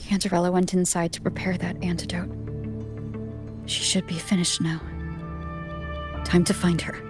Cantarella went inside to prepare that antidote. She should be finished now. Time to find her.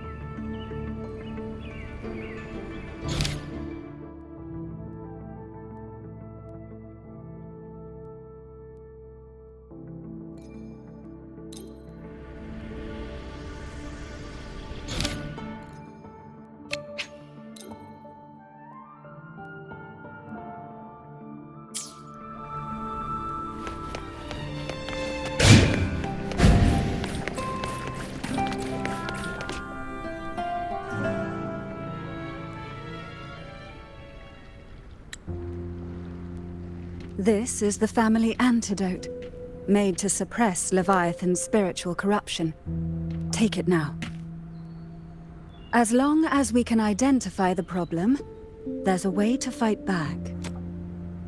This is the family antidote, made to suppress Leviathan's spiritual corruption. Take it now. As long as we can identify the problem, there's a way to fight back.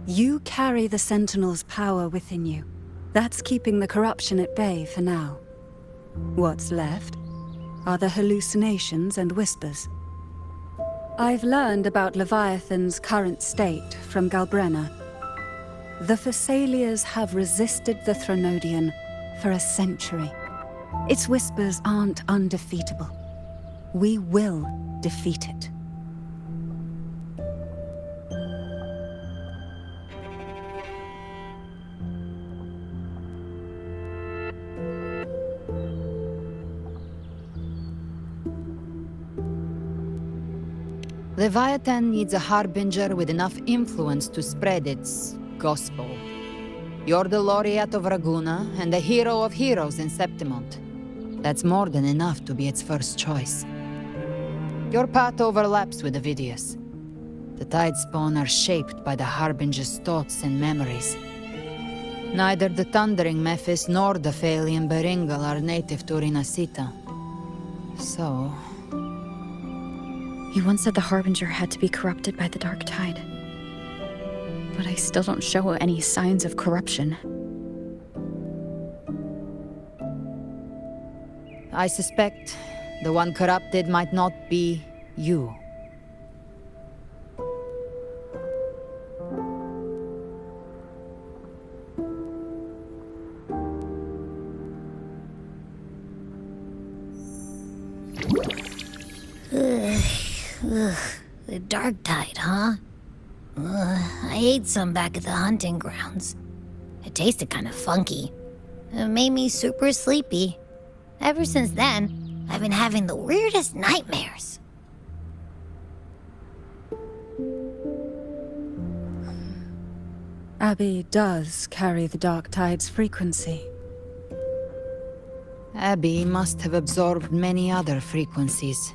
You carry the Sentinel's power within you. That's keeping the corruption at bay for now. What's left are the hallucinations and whispers. I've learned about Leviathan's current state from Galbrenna. The Thessalias have resisted the Threnodian for a century. Its whispers aren't undefeatable. We will defeat it. Leviathan needs a harbinger with enough influence to spread its gospel. You're the laureate of Raguna and the hero of heroes in Septimont. That's more than enough to be its first choice. Your path overlaps with Avidius. The Tidespawn are shaped by the harbinger's thoughts and memories. Neither the Thundering Mephis nor the Phalian Beringal are native to Rinascita. So... You once said the Harbinger had to be corrupted by the Dark Tide. But I still don't show any signs of corruption. I suspect the one corrupted might not be you. The Dark Tide, huh? I ate some back at the hunting grounds. It tasted kind of funky. It made me super sleepy. Ever since then, I've been having the weirdest nightmares. Abby does carry the Dark Tide's frequency. Abby must have absorbed many other frequencies.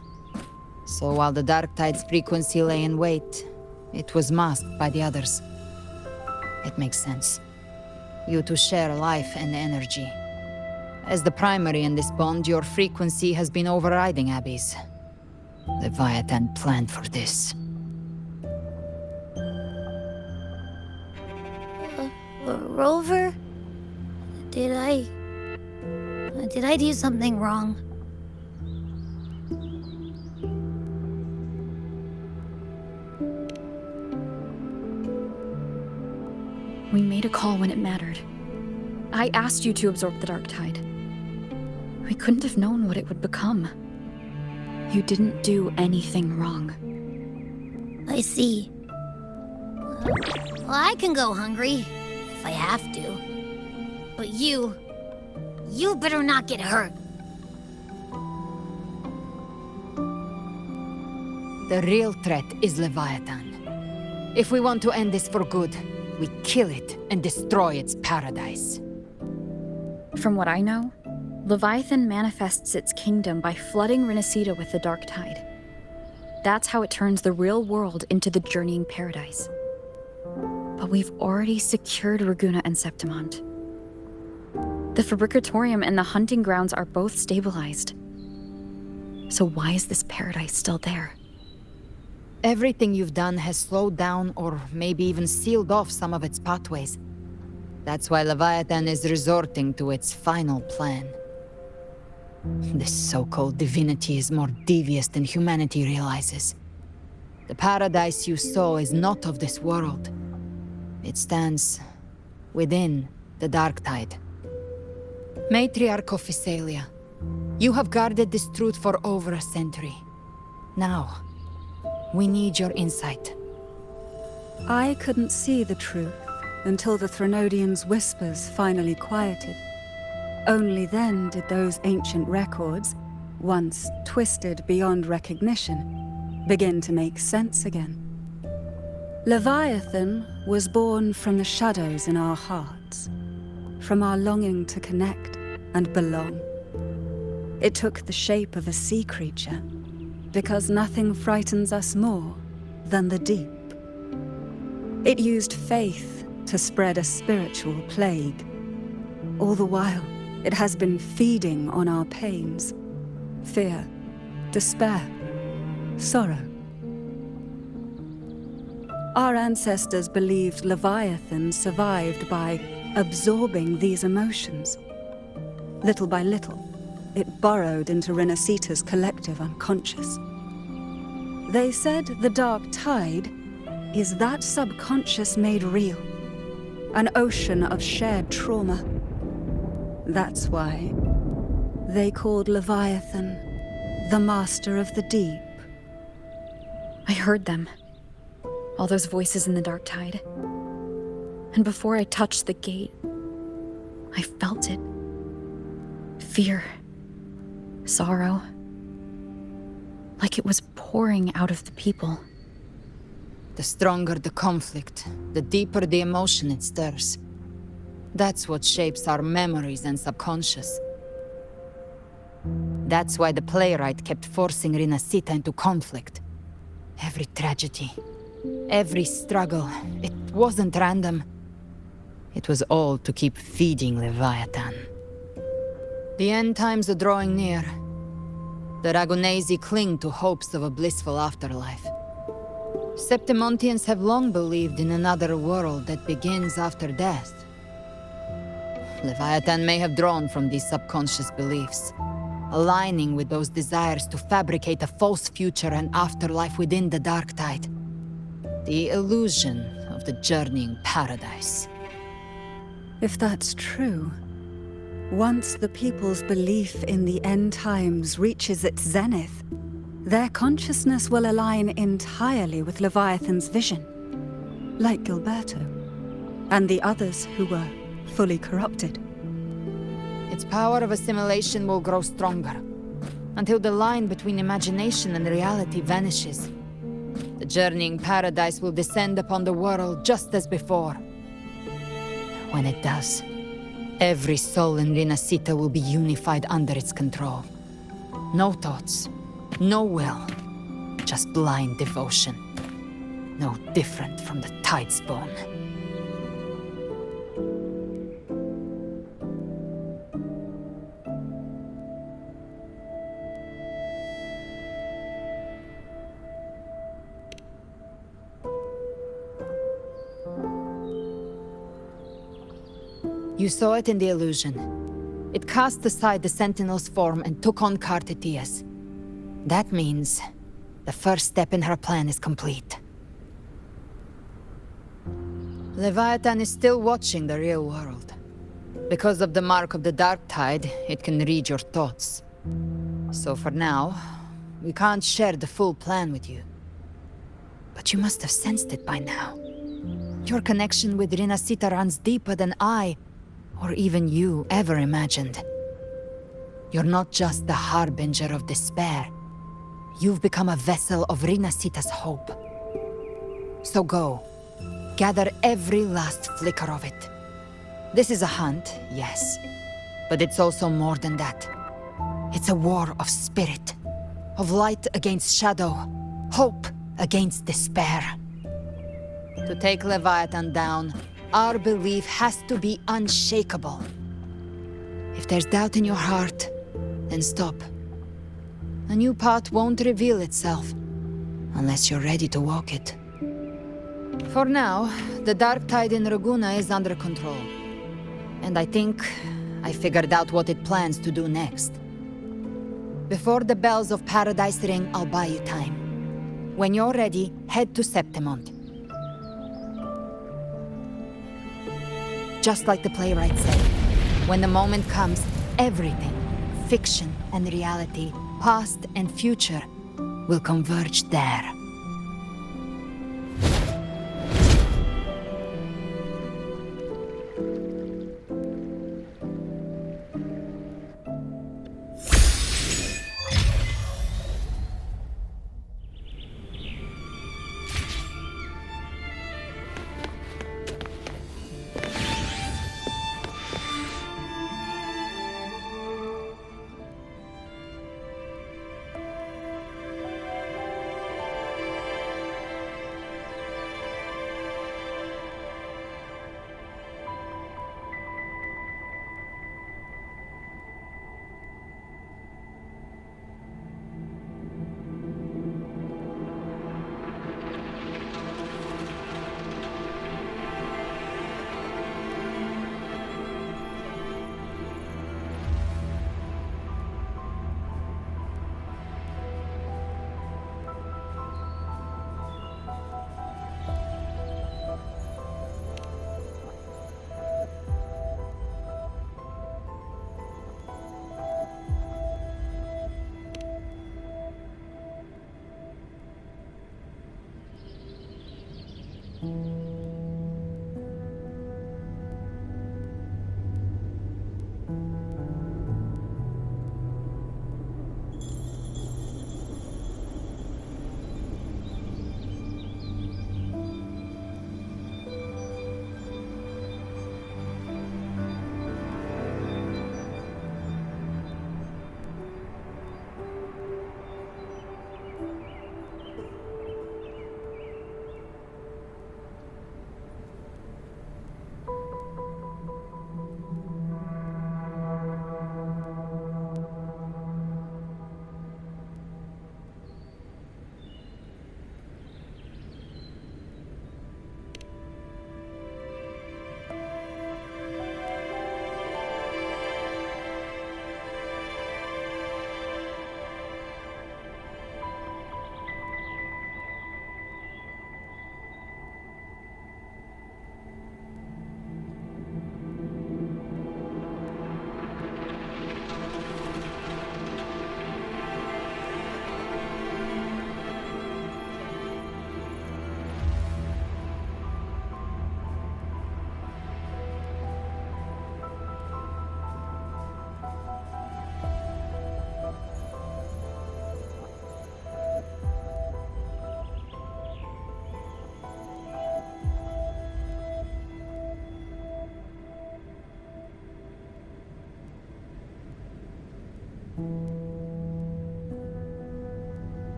So while the Dark Tide's frequency lay in wait, it was masked by the others. It makes sense. You two share life and energy. As the primary in this bond, your frequency has been overriding Abby's. Leviathan planned for this. Rover? Did I do something wrong? We made a call when it mattered. I asked you to absorb the Dark Tide. We couldn't have known what it would become. You didn't do anything wrong. I see. Well, I can go hungry, if I have to. But you better not get hurt. The real threat is Leviathan. If we want to end this for good, we kill it and destroy its paradise. From what I know, Leviathan manifests its kingdom by flooding Rinascita with the Dark Tide. That's how it turns the real world into the journeying paradise. But we've already secured Raguna and Septimont. The Fabricatorium and the hunting grounds are both stabilized. So why is this paradise still there? Everything you've done has slowed down or maybe even sealed off some of its pathways. That's why Leviathan is resorting to its final plan. This so-called divinity is more devious than humanity realizes. The paradise you saw is not of this world. It stands within the Dark Tide. Matriarch of Physalia, you have guarded this truth for over a century. Now, we need your insight. I couldn't see the truth until the Threnodians' whispers finally quieted. Only then did those ancient records, once twisted beyond recognition, begin to make sense again. Leviathan was born from the shadows in our hearts, from our longing to connect and belong. It took the shape of a sea creature, because nothing frightens us more than the deep. It used faith to spread a spiritual plague. All the while, it has been feeding on our pains, fear, despair, sorrow. Our ancestors believed Leviathan survived by absorbing these emotions. Little by little, it burrowed into Rinascita's collective unconscious. They said the Dark Tide is that subconscious made real, an ocean of shared trauma. That's why they called Leviathan the Master of the Deep. I heard them. All those voices in the Dark Tide. And before I touched the gate, I felt it. Fear. Sorrow. Like it was pouring out of the people. The stronger the conflict, the deeper the emotion it stirs. That's what shapes our memories and subconscious. That's why the playwright kept forcing Rinascita into conflict. Every tragedy, every struggle, it wasn't random. It was all to keep feeding Leviathan. The end times are drawing near. The Ragunesi cling to hopes of a blissful afterlife. Septimontians have long believed in another world that begins after death. Leviathan may have drawn from these subconscious beliefs, aligning with those desires to fabricate a false future and afterlife within the Dark Tide. The illusion of the journeying paradise. If that's true, once the people's belief in the end times reaches its zenith, their consciousness will align entirely with Leviathan's vision, like Gilberto, and the others who were fully corrupted. Its power of assimilation will grow stronger, until the line between imagination and reality vanishes. The journeying paradise will descend upon the world just as before. When it does, every soul in Rinascita will be unified under its control. No thoughts, no will, just blind devotion. No different from the Tidespawn. You saw it in the illusion. It cast aside the Sentinel's form and took on Cartetias. That means the first step in her plan is complete. Leviathan is still watching the real world. Because of the mark of the Dark Tide, it can read your thoughts. So for now, we can't share the full plan with you. But you must have sensed it by now. Your connection with Rinascita runs deeper than I, or even you, ever imagined. You're not just the harbinger of despair. You've become a vessel of Rinascita's hope. So go. Gather every last flicker of it. This is a hunt, yes. But it's also more than that. It's a war of spirit. Of light against shadow. Hope against despair. To take Leviathan down, our belief has to be unshakable. If there's doubt in your heart, then stop. A new path won't reveal itself, unless you're ready to walk it. For now, the Dark Tide in Raguna is under control. And I think I figured out what it plans to do next. Before the bells of Paradise ring, I'll buy you time. When you're ready, head to Septimont. Just like the playwright said, when the moment comes, everything, fiction and reality, past and future, will converge there.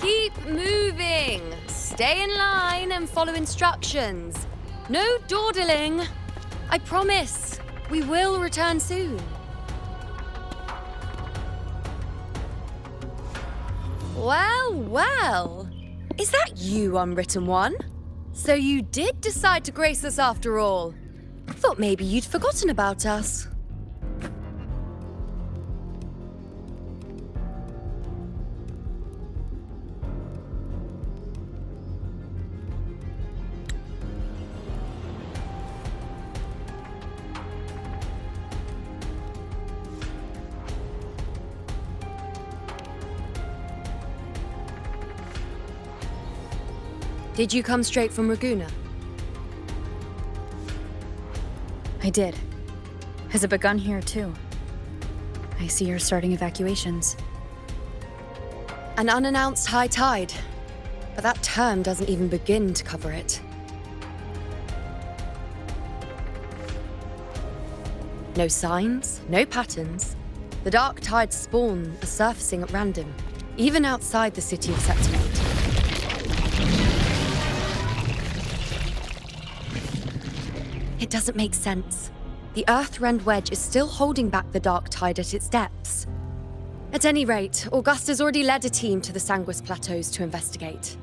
Keep moving! Stay in line and follow instructions. No dawdling. I promise, we will return soon. Well, well. Is that you, Unwritten One? So you did decide to grace us after all. Thought maybe you'd forgotten about us. Did you come straight from Raguna? I did. Has it begun here, too? I see you're starting evacuations. An unannounced high tide. But that term doesn't even begin to cover it. No signs, no patterns. The dark tide's spawn are surfacing at random, even outside the city of Septimont. It doesn't make sense. The Earth-rend wedge is still holding back the dark tide at its depths. At any rate, Augusta's already led a team to the Sanguis Plateaus to investigate.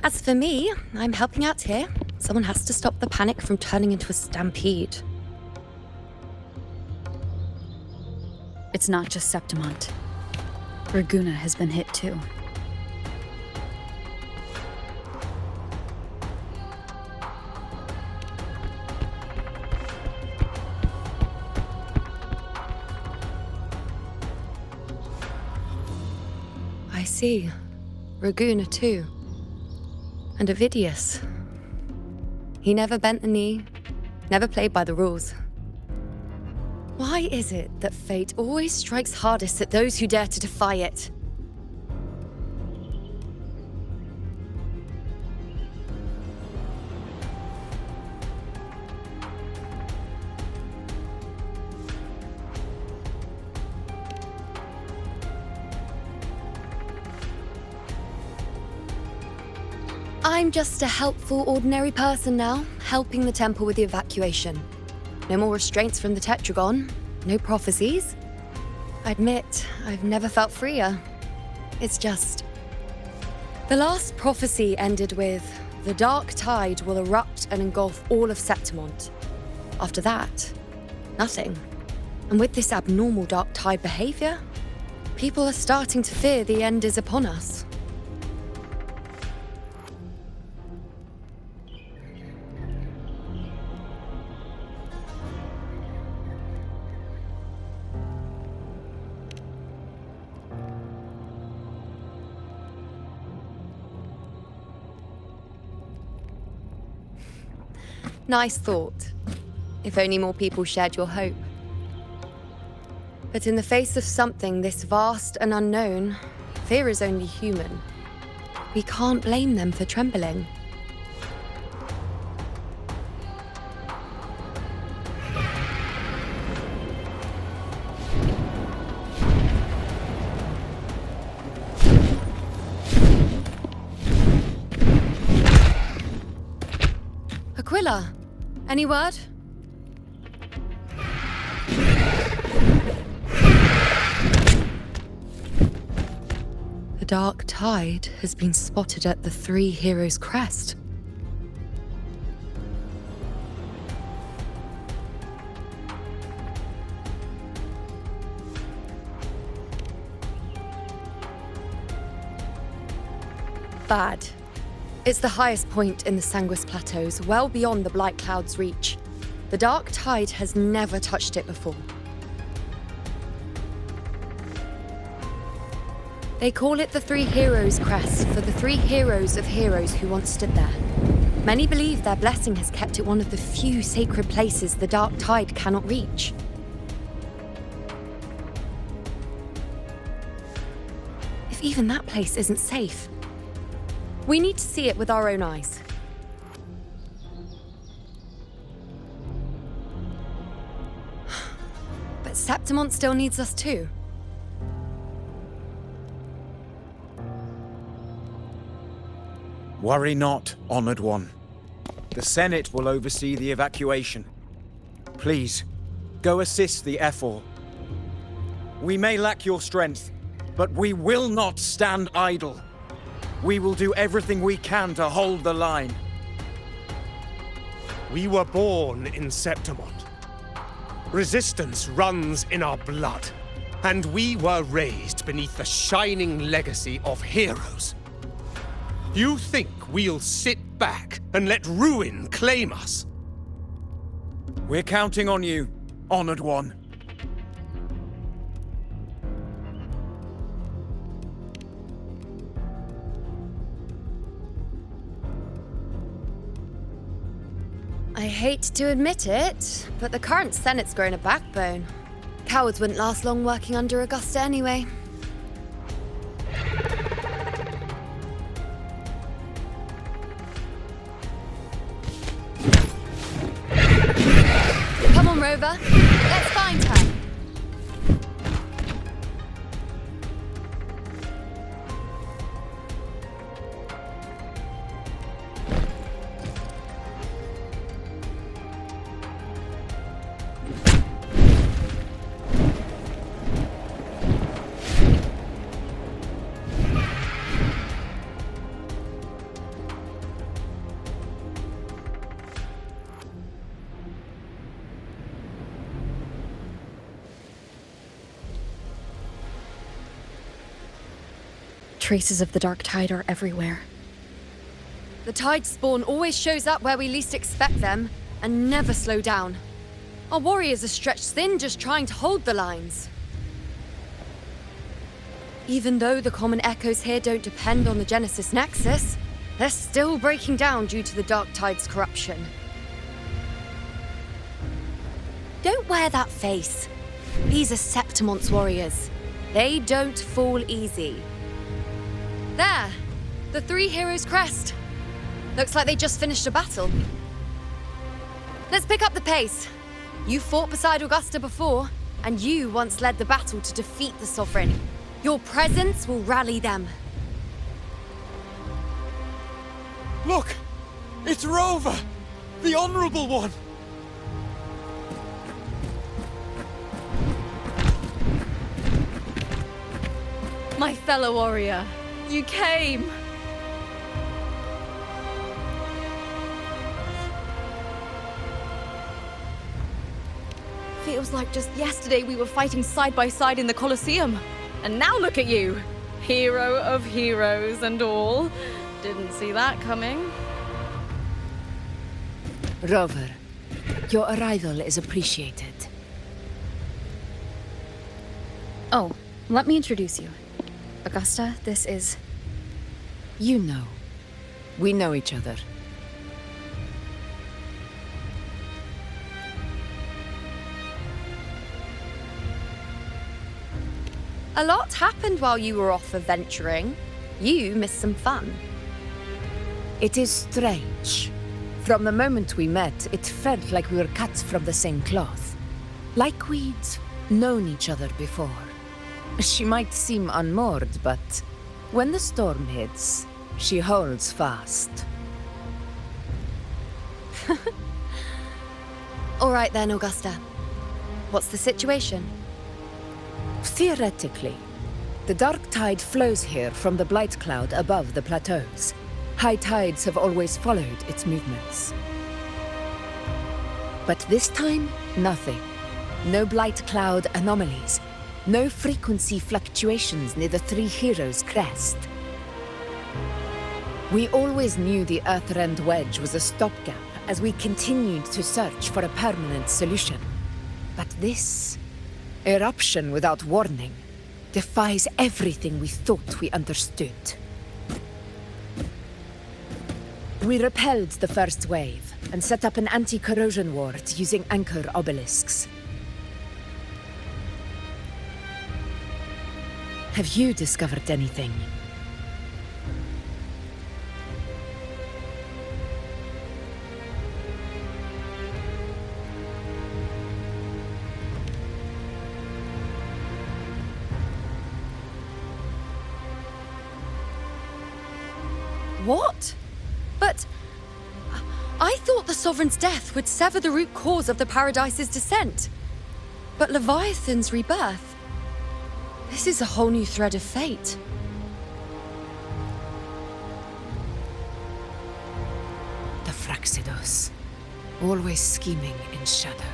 As for me, I'm helping out here. Someone has to stop the panic from turning into a stampede. It's not just Septimont. Raguna has been hit, too. I see. Raguna too. And Ovidius. He never bent a knee, never played by the rules. Why is it that fate always strikes hardest at those who dare to defy it? I'm just a helpful, ordinary person now, helping the temple with the evacuation. No more restraints from the Tetragon, no prophecies. I admit, I've never felt freer. It's just... The last prophecy ended with, the dark tide will erupt and engulf all of Septimont. After that, nothing. And with this abnormal dark tide behavior, people are starting to fear the end is upon us. Nice thought. If only more people shared your hope. But in the face of something this vast and unknown, fear is only human. We can't blame them for trembling. Aquila, any word? The dark tide has been spotted at the Three Heroes' Crest. Bad. It's the highest point in the Sanguis Plateaus, well beyond the Blight Cloud's reach. The dark tide has never touched it before. They call it the Three Heroes' Crest for the three heroes of heroes who once stood there. Many believe their blessing has kept it one of the few sacred places the dark tide cannot reach. If even that place isn't safe, we need to see it with our own eyes. But Septimont still needs us too. Worry not, Honored One. The Senate will oversee the evacuation. Please, go assist the Ephor. We may lack your strength, but we will not stand idle. We will do everything we can to hold the line. We were born in Septimont. Resistance runs in our blood, and we were raised beneath the shining legacy of heroes. You think we'll sit back and let ruin claim us? We're counting on you, Honored One. I hate to admit it, but the current Senate's grown a backbone. Cowards wouldn't last long working under Augusta anyway. Come on, Rover. Let's find her. Traces of the dark tide are everywhere. The tide spawn always shows up where we least expect them, and never slow down. Our warriors are stretched thin just trying to hold the lines. Even though the common echoes here don't depend on the Genesis Nexus, they're still breaking down due to the dark tide's corruption. Don't wear that face. These are Septimont's warriors. They don't fall easy. There! The three heroes' crest. Looks like they just finished a battle. Let's pick up the pace. You fought beside Augusta before, and you once led the battle to defeat the Sovereign. Your presence will rally them. Look! It's Rover! The Honorable One! My fellow warrior, you came! Feels like just yesterday we were fighting side by side in the Colosseum. And now look at you! Hero of heroes and all. Didn't see that coming. Rover, your arrival is appreciated. Oh, let me introduce you. Augusta, this is... You know. We know each other. A lot happened while you were off adventuring. You missed some fun. It is strange. From the moment we met, it felt like we were cut from the same cloth. Like we'd known each other before. She might seem unmoored, but when the storm hits, she holds fast. All right then, Augusta. What's the situation? Theoretically, the dark tide flows here from the blight cloud above the plateaus. High tides have always followed its movements. But this time, nothing. No blight cloud anomalies. No frequency fluctuations near the Three Heroes' crest. We always knew the Earthrend Wedge was a stopgap as we continued to search for a permanent solution. But this eruption without warning defies everything we thought we understood. We repelled the first wave and set up an anti-corrosion ward using anchor obelisks. Have you discovered anything? What? But I thought the Sovereign's death would sever the root cause of the Paradise's descent. But Leviathan's rebirth? This is a whole new thread of fate. The Fraxidos. Always scheming in shadow.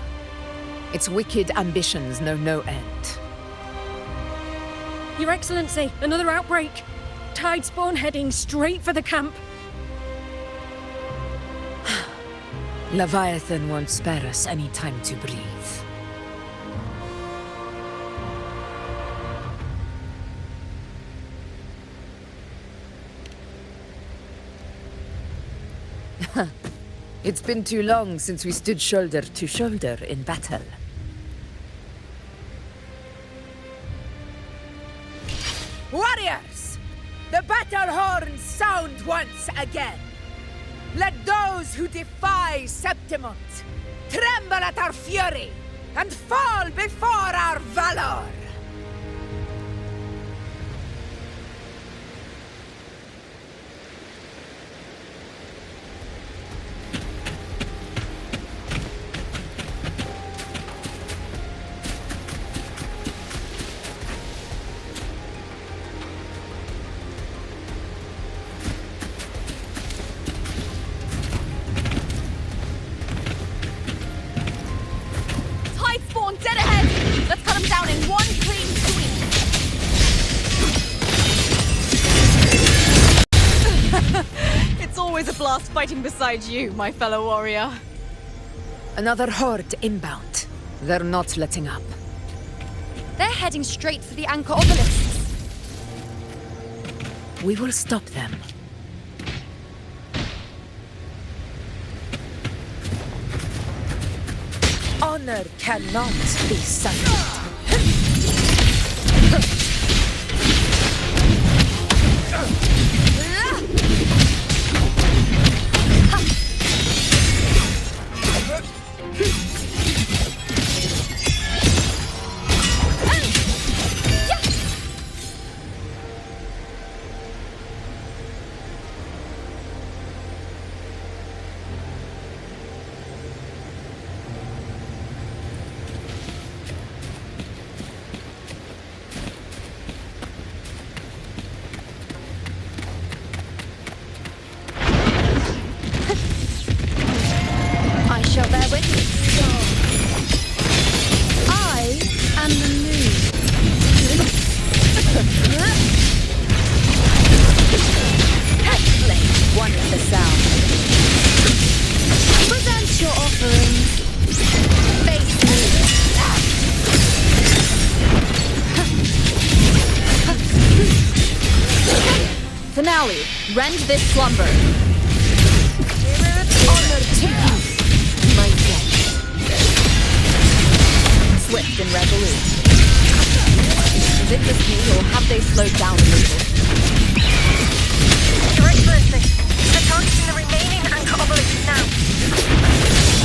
Its wicked ambitions know no end. Your Excellency, another outbreak. Tide spawn heading straight for the camp. Leviathan won't spare us any time to breathe. It's been too long since we stood shoulder to shoulder in battle. Warriors! The battle horns sound once again! Let those who defy Septimont tremble at our fury and fall before our valor! Dead ahead! Let's cut them down in one clean sweep! It's always a blast fighting beside you, my fellow warrior. Another horde inbound. They're not letting up. They're heading straight for the anchor obelisks. We will stop them. Honor cannot be silent. Finale, rend this slumber. Honor to you, my friend. Swift and resolute. Is it just me, or have they slowed down a little? Your Excellency, they're targeting the remaining anchor obelisks now.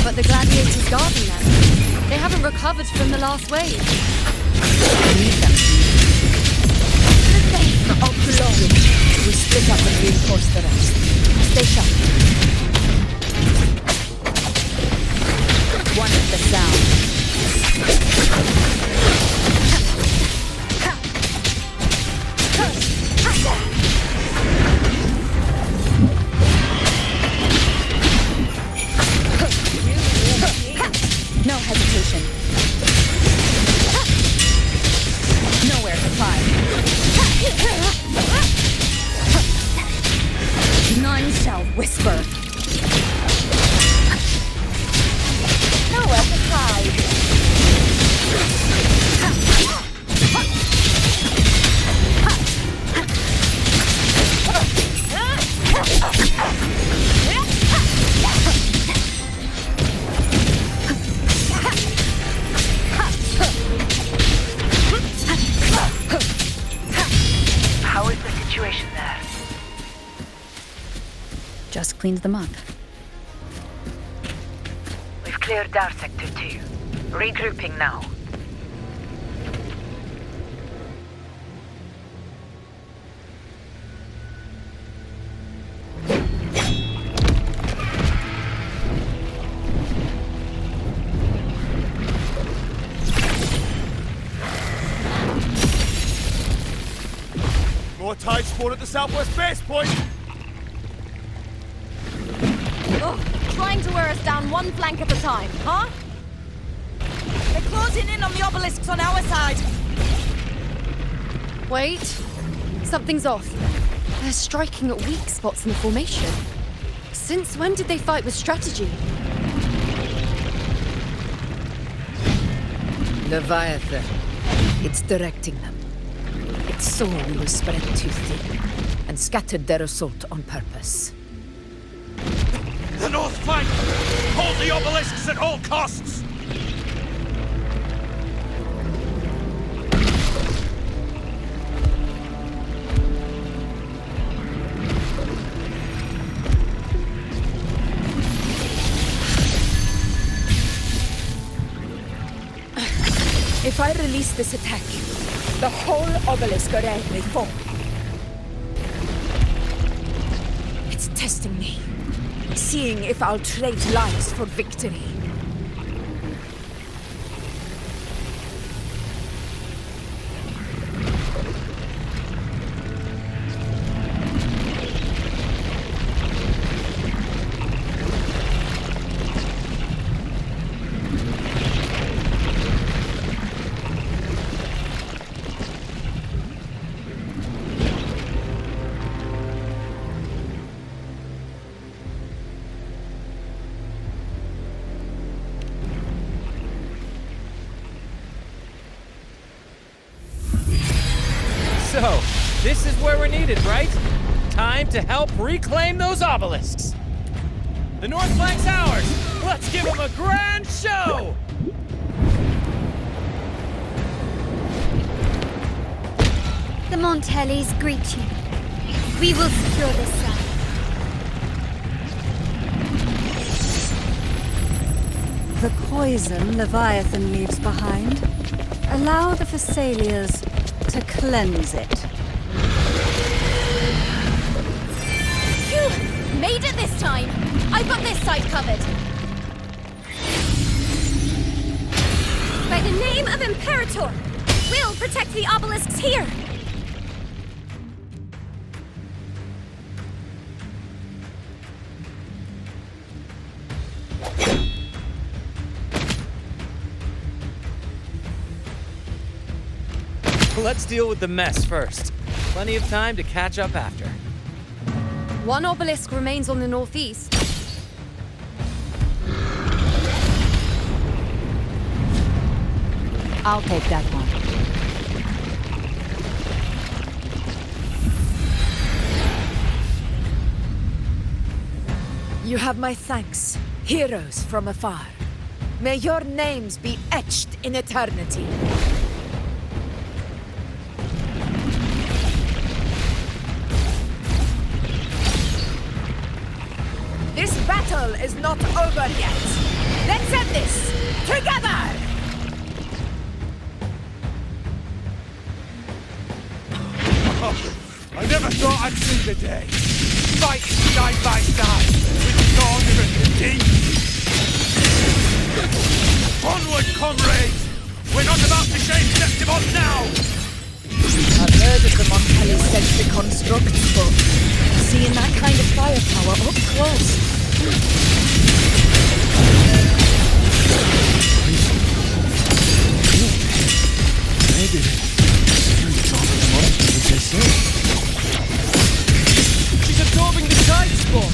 But the gladiators guarding them. They haven't recovered from the last wave. Need them. Of glory. We split up and reinforce the rest. Stay sharp. One is the sound. No hesitation. Nowhere to fly. None shall whisper. just cleaned them up. We've cleared our Sector 2. Regrouping now. More tide spawn at the southwest base point! Ugh, trying to wear us down one flank at a time, huh? They're closing in on the obelisks on our side. Wait. Something's off. They're striking at weak spots in the formation. Since when did they fight with strategy? Leviathan. It's directing them. It saw we were spread too thin, and scattered their assault on purpose. The north flank! Hold the obelisks at all costs! If I release this attack, the whole obelisk array may fall. It's testing me, seeing if I'll trade lives for victory. So, this is where we're needed, right? Time to help reclaim those obelisks. The north flank's ours! Let's give them a grand show! The Montellis greet you. We will secure this side. The poison Leviathan leaves behind, allow the Phassalias to cleanse it. Phew! Made it this time! I've got this side covered! By the name of Imperator, we'll protect the obelisks here! Let's deal with the mess first. Plenty of time to catch up after. One obelisk remains on the northeast. I'll take that one. You have my thanks, heroes from afar. May your names be etched in eternity. This battle is not over yet. Let's end this together! I never thought I'd see the day. Fighting side by side with Northern and the Deep. Onward, comrades! We're not about to shake Septimon now! I've heard of the Montelli sense the constructs, but seeing that kind of firepower up close. Maybe it's all the monsters, as they say. She's absorbing the tide spawn!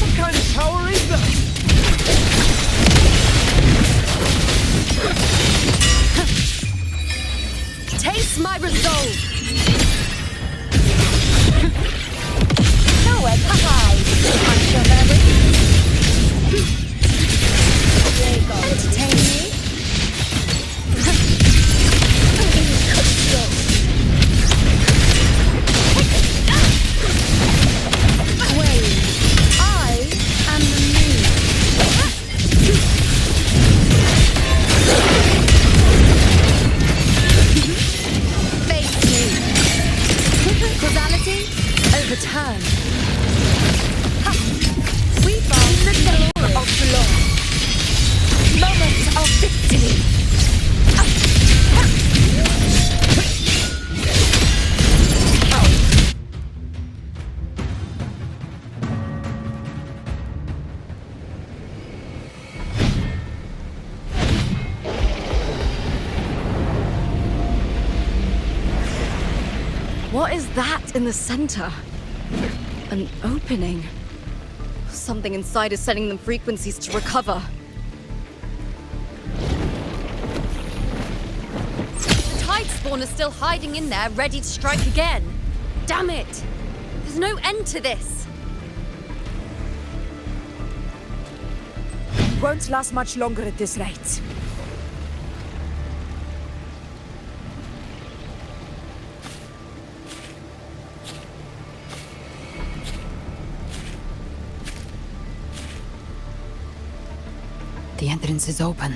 What kind of power is that? Taste my resolve! Nowhere to hide. I'm sure there is. Destiny! What is that in the center? An opening. Something inside is sending them frequencies to recover. The Tide Spawn is still hiding in there, ready to strike again. Damn it! There's no end to this. Won't last much longer at this rate. The entrance is open.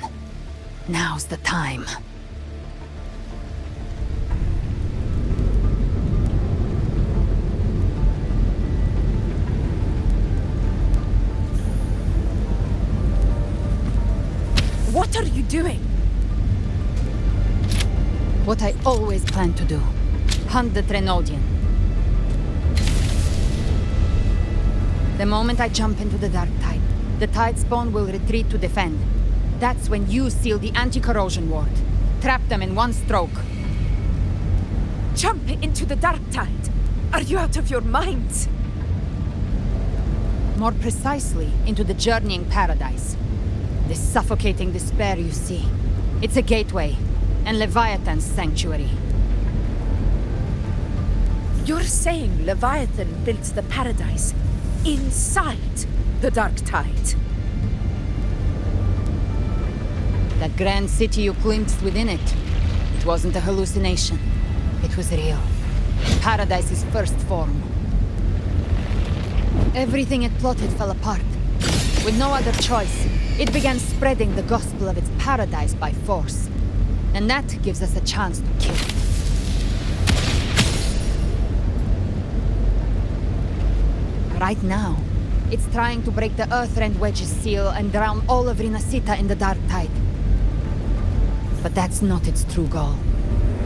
Now's the time. What are you doing? What I always planned to do. Hunt the Trenodian. The moment I jump into the Dark Tide, the Tide Spawn will retreat to defend. That's when you seal the anti-corrosion ward. Trap them in one stroke. Jump into the Dark Tide! Are you out of your mind? More precisely, into the journeying paradise. The suffocating despair you see. It's a gateway, and Leviathan's sanctuary. You're saying Leviathan built the paradise inside the Dark Tide? That grand city you glimpsed within it, it wasn't a hallucination. It was real. Paradise's first form. Everything it plotted fell apart. With no other choice, it began spreading the gospel of its paradise by force. And that gives us a chance to kill it. Right now, it's trying to break the Earthrend Wedge's seal and drown all of Rinascita in the Dark Tide. But that's not its true goal.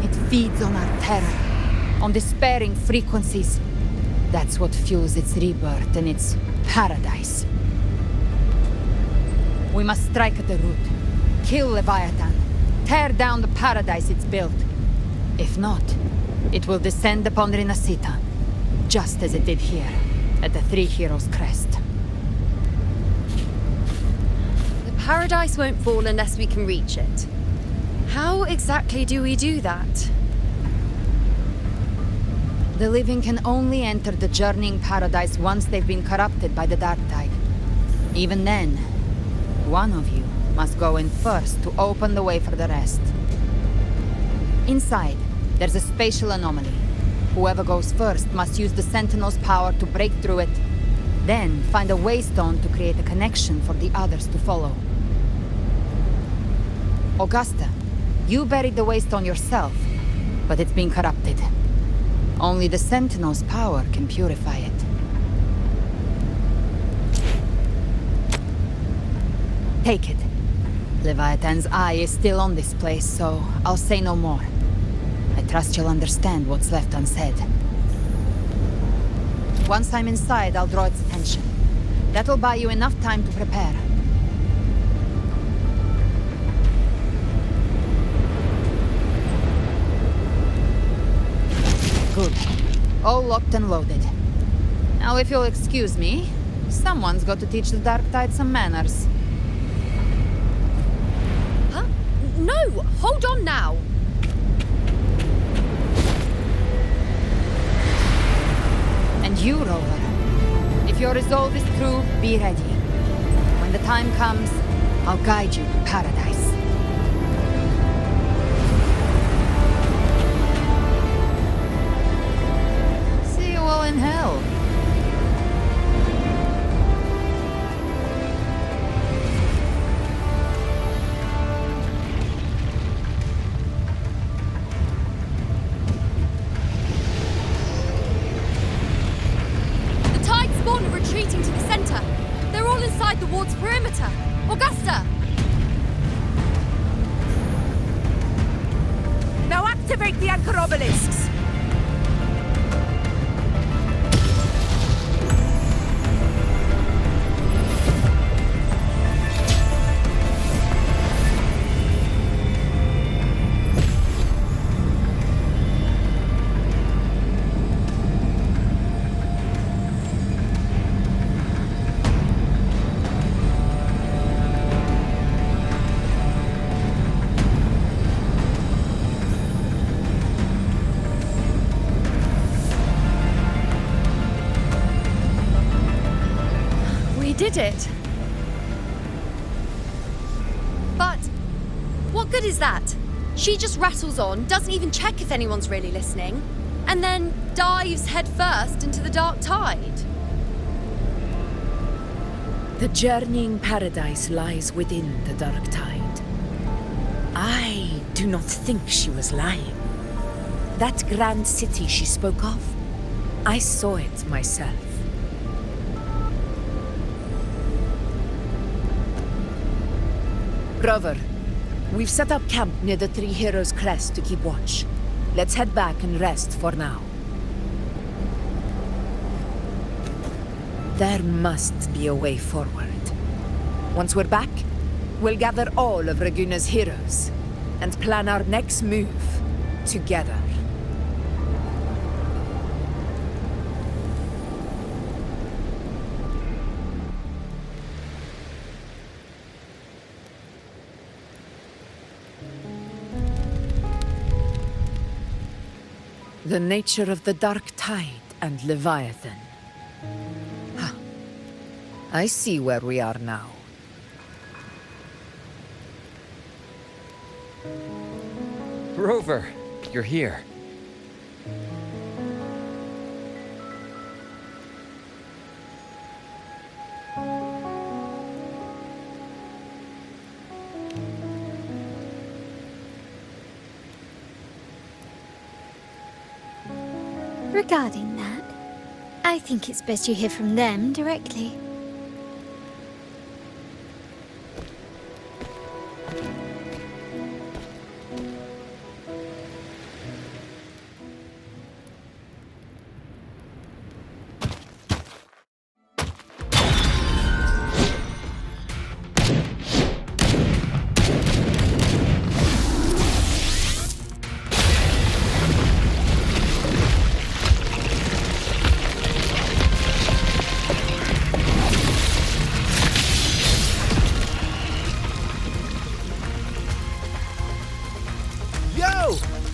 It feeds on our terror, on despairing frequencies. That's what fuels its rebirth and its paradise. We must strike at the root. Kill Leviathan. Tear down the paradise it's built. If not, it will descend upon Rinascita, just as it did here, at the Three Heroes' Crest. The paradise won't fall unless we can reach it. How exactly do we do that? The living can only enter the journeying paradise once they've been corrupted by the Dark Tide. Even then, one of you must go in first to open the way for the rest. Inside, there's a spatial anomaly. Whoever goes first must use the Sentinel's power to break through it, then find a waystone to create a connection for the others to follow. Augusta, you buried the waystone yourself, but it's been corrupted. Only the Sentinel's power can purify it. Take it. Leviathan's eye is still on this place, so I'll say no more. I trust you'll understand what's left unsaid. Once I'm inside, I'll draw its attention. That'll buy you enough time to prepare. Good. All locked and loaded. Now, if you'll excuse me, someone's got to teach the Dark Tide some manners. Huh? No! Hold on now! And you, Rover. If your resolve is true, be ready. When the time comes, I'll guide you to paradise. See you all in hell. Retreating to the center. They're all inside the ward's perimeter. Augusta! Activate the anchor obelisks! Did it. But what good is that? She just rattles on, doesn't even check if anyone's really listening, and then dives headfirst into the dark tide. The journeying paradise lies within the dark tide. I do not think she was lying. That grand city she spoke of, I saw it myself. Rover, we've set up camp near the Three Heroes Crest to keep watch. Let's head back and rest for now. There must be a way forward. Once we're back, we'll gather all of Raguna's heroes and plan our next move together. The nature of the dark tide and Leviathan. Huh. I see where we are now. Rover, you're here. Regarding that, I think it's best you hear from them directly.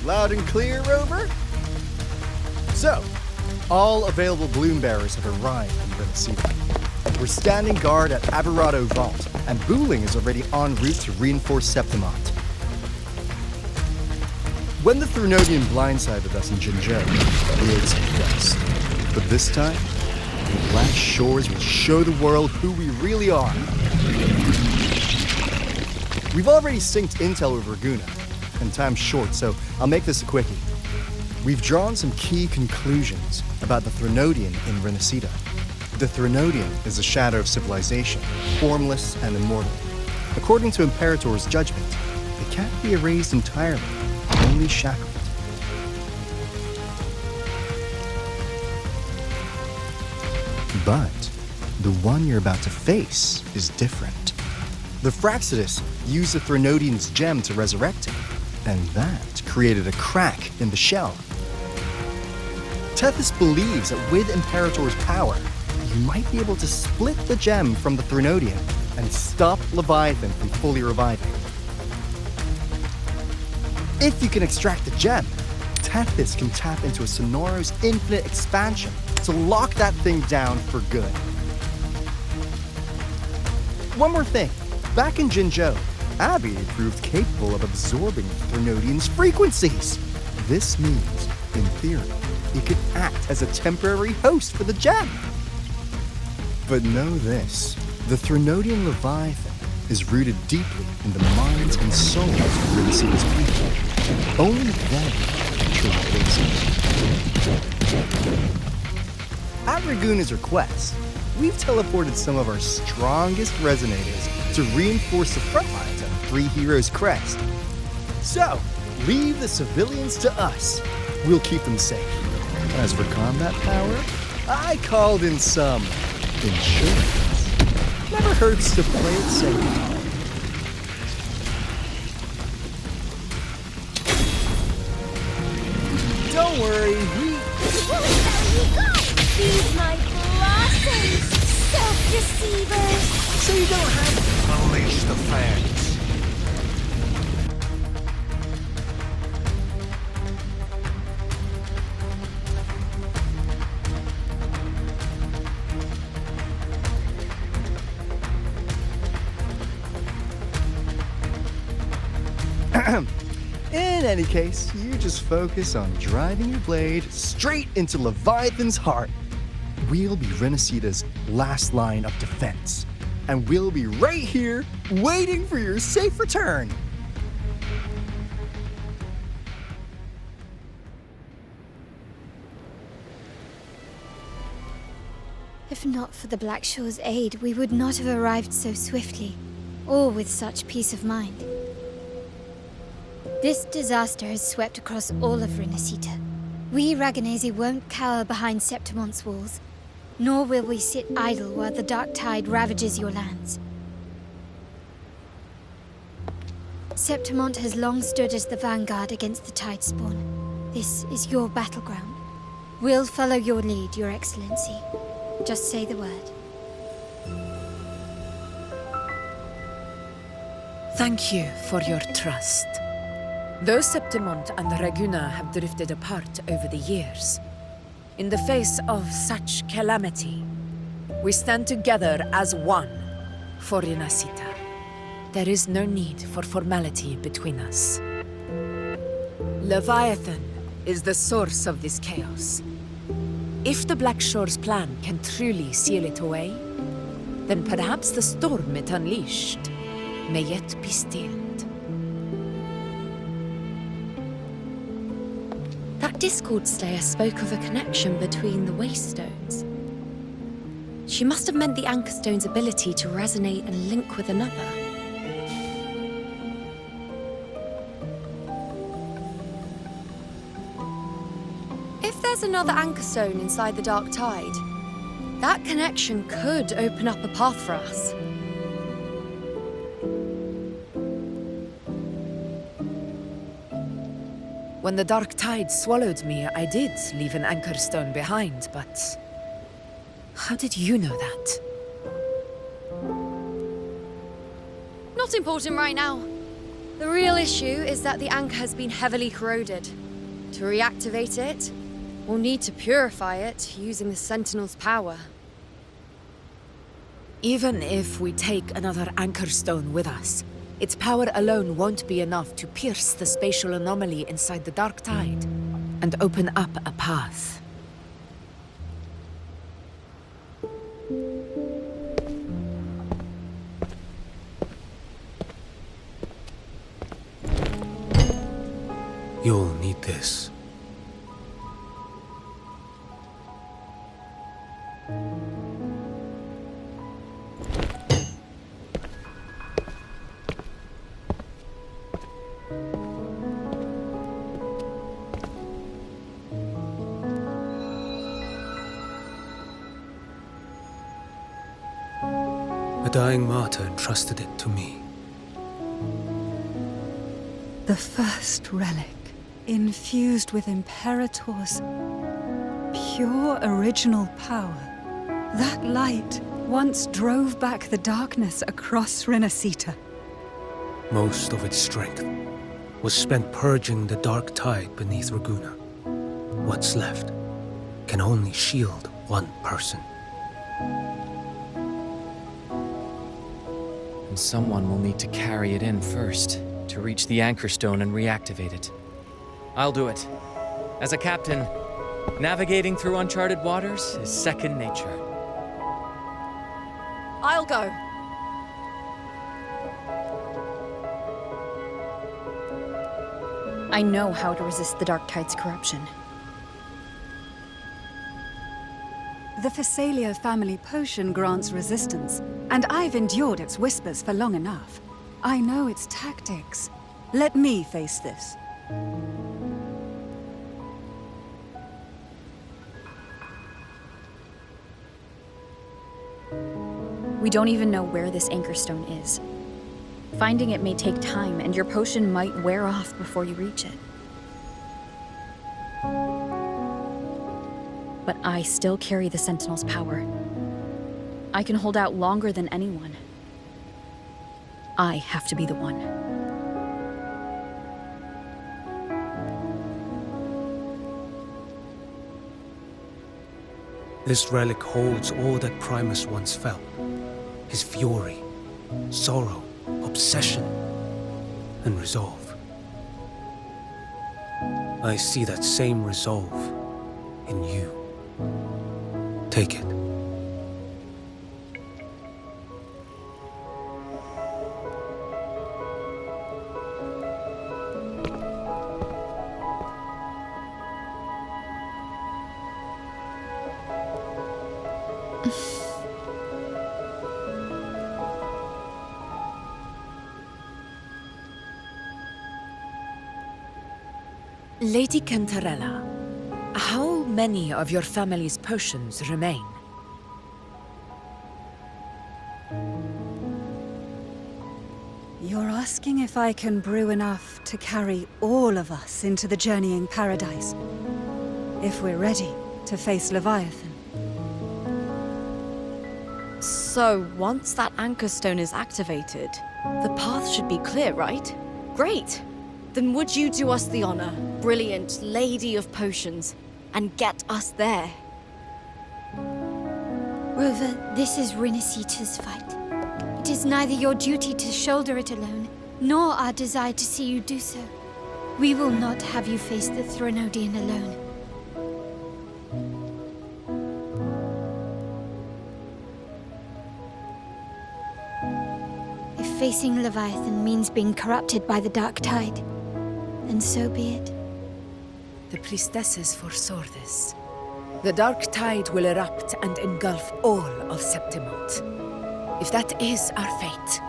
Loud and clear, Rover? So, all available bloom bearers have arrived in Rinascita. We're standing guard at Aberrado Vault, and Booling is already en route to reinforce Septimont. When the Threnodian blindsided us in Jinzhou, we ate some dust. But this time, the Black Shores will show the world who we really are. We've already synced intel with Raguna, and time's short, so I'll make this a quickie. We've drawn some key conclusions about the Threnodian in Rinascita. The Threnodian is a shadow of civilization, formless and immortal. According to Imperator's judgment, it can't be erased entirely, only shackled. But the one you're about to face is different. The Fraxidus used the Threnodian's gem to resurrect him, and that created a crack in the shell. Tethys believes that with Imperator's power, you might be able to split the gem from the Threnodian and stop Leviathan from fully reviving. If you can extract the gem, Tethys can tap into a Sonoro's infinite expansion to lock that thing down for good. One more thing. Back in Jinzhou, Abby proved capable of absorbing Threnodian's frequencies. This means, in theory, it could act as a temporary host for the gem. But know this, the Threnodian Leviathan is rooted deeply in the minds and souls of Rinascita's people. Only then can it. At Raguna's request, we've teleported some of our strongest resonators to reinforce the front lines on Three Heroes Crest. So, Leave the civilians to us. We'll keep them safe. As for combat power, I called in some insurance. Never hurts to play it safe. Don't worry, Where you go? Feed my blossoms, self-deceivers! so you don't have to Unleash the flames. In any case, you just focus on driving your blade straight into Leviathan's heart. We'll be Rinascita's last line of defense, and we'll be right here waiting for your safe return. If not for the Black Shore's aid, we would not have arrived so swiftly, or with such peace of mind. This disaster has swept across all of Rinascita. We Raganese won't cower behind Septimont's walls, nor will we sit idle while the dark tide ravages your lands. Septimont has long stood as the vanguard against the tide spawn. This is your battleground. We'll follow your lead, Your Excellency. Just say the word. Thank you for your trust. Though Septimont and Raguna have drifted apart over the years, in the face of such calamity, we stand together as one for Rinascita. There is no need for formality between us. Leviathan is the source of this chaos. If the Black Shore's plan can truly seal it away, then perhaps the storm it unleashed may yet be stilled. That Discord Slayer spoke of a connection between the Waystones. She must have meant the Anchor Stone's ability to resonate and link with another. If there's another Anchor Stone inside the Dark Tide, that connection could open up a path for us. When the dark tide swallowed me, I did leave an anchor stone behind, but how did you know that? Not important right now. The real issue is that the anchor has been heavily corroded. To reactivate it, we'll need to purify it using the Sentinel's power. Even if we take another anchor stone with us, its power alone won't be enough to pierce the spatial anomaly inside the dark tide and open up a path. You'll need this. A dying martyr entrusted it to me. The first relic, infused with Imperator's pure original power. That light once drove back the darkness across Rinascita. Most of its strength was spent purging the dark tide beneath Raguna. What's left can only shield one person. And someone will need to carry it in first, to reach the Anchor Stone and reactivate it. I'll do it. As a captain, navigating through uncharted waters is second nature. I'll go. I know how to resist the Dark Tide's corruption. The Phasalia family potion grants resistance, and I've endured its whispers for long enough. I know its tactics. Let me face this. We don't even know where this anchor stone is. Finding it may take time, and your potion might wear off before you reach it. But I still carry the Sentinel's power. I can hold out longer than anyone. I have to be the one. This relic holds all that Primus once felt. His fury, sorrow, obsession, and resolve. I see that same resolve in you. Take it. Lady Cantarella, how many of your family's potions remain? You're asking if I can brew enough to carry all of us into the journeying paradise. If we're ready to face Leviathan. So, once that anchor stone is activated, the path should be clear, right? Great! Then would you do us the honor, brilliant Lady of Potions, and get us there? Rover, this is Rinascita's fight. It is neither your duty to shoulder it alone, nor our desire to see you do so. We will not have you face the Threnodian alone. If facing Leviathan means being corrupted by the Dark Tide, then so be it. The priestesses foresaw this. The Dark Tide will erupt and engulf all of Septimont. If that is our fate,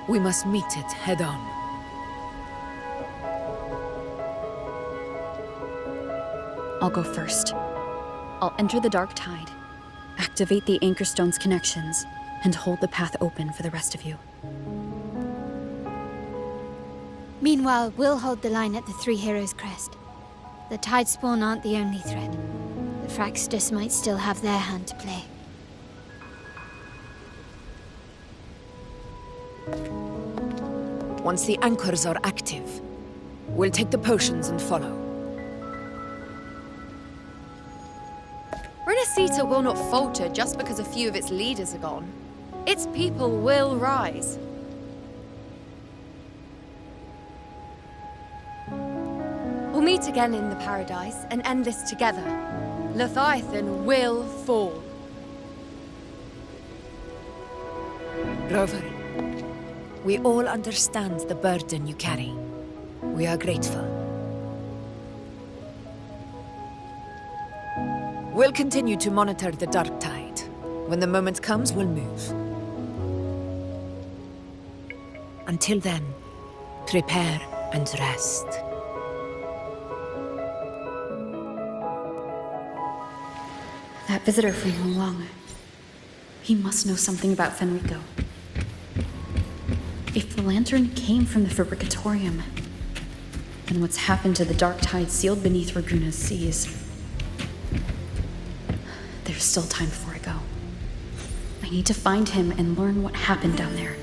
we must meet it head-on. I'll go first. I'll enter the Dark Tide, activate the Anchor Stone's connections, and hold the path open for the rest of you. Meanwhile, we'll hold the line at the Three Heroes Crest. The Tidespawn aren't the only threat. The Fraxtus might still have their hand to play. Once the anchors are active, we'll take the potions and follow. Rinascita will not falter just because a few of its leaders are gone. Its people will rise. We'll meet again in the paradise and end this together. Leviathan will fall. Rover, we all understand the burden you carry. We are grateful. We'll continue to monitor the Dark Tide. When the moment comes, we'll move. Until then, prepare and rest. That visitor from Hulong. He must know something about Fenrico. If the lantern came from the Fabricatorium, then what's happened to the Dark Tide sealed beneath Raguna's seas? There's still time before I go. I need to find him and learn what happened down there.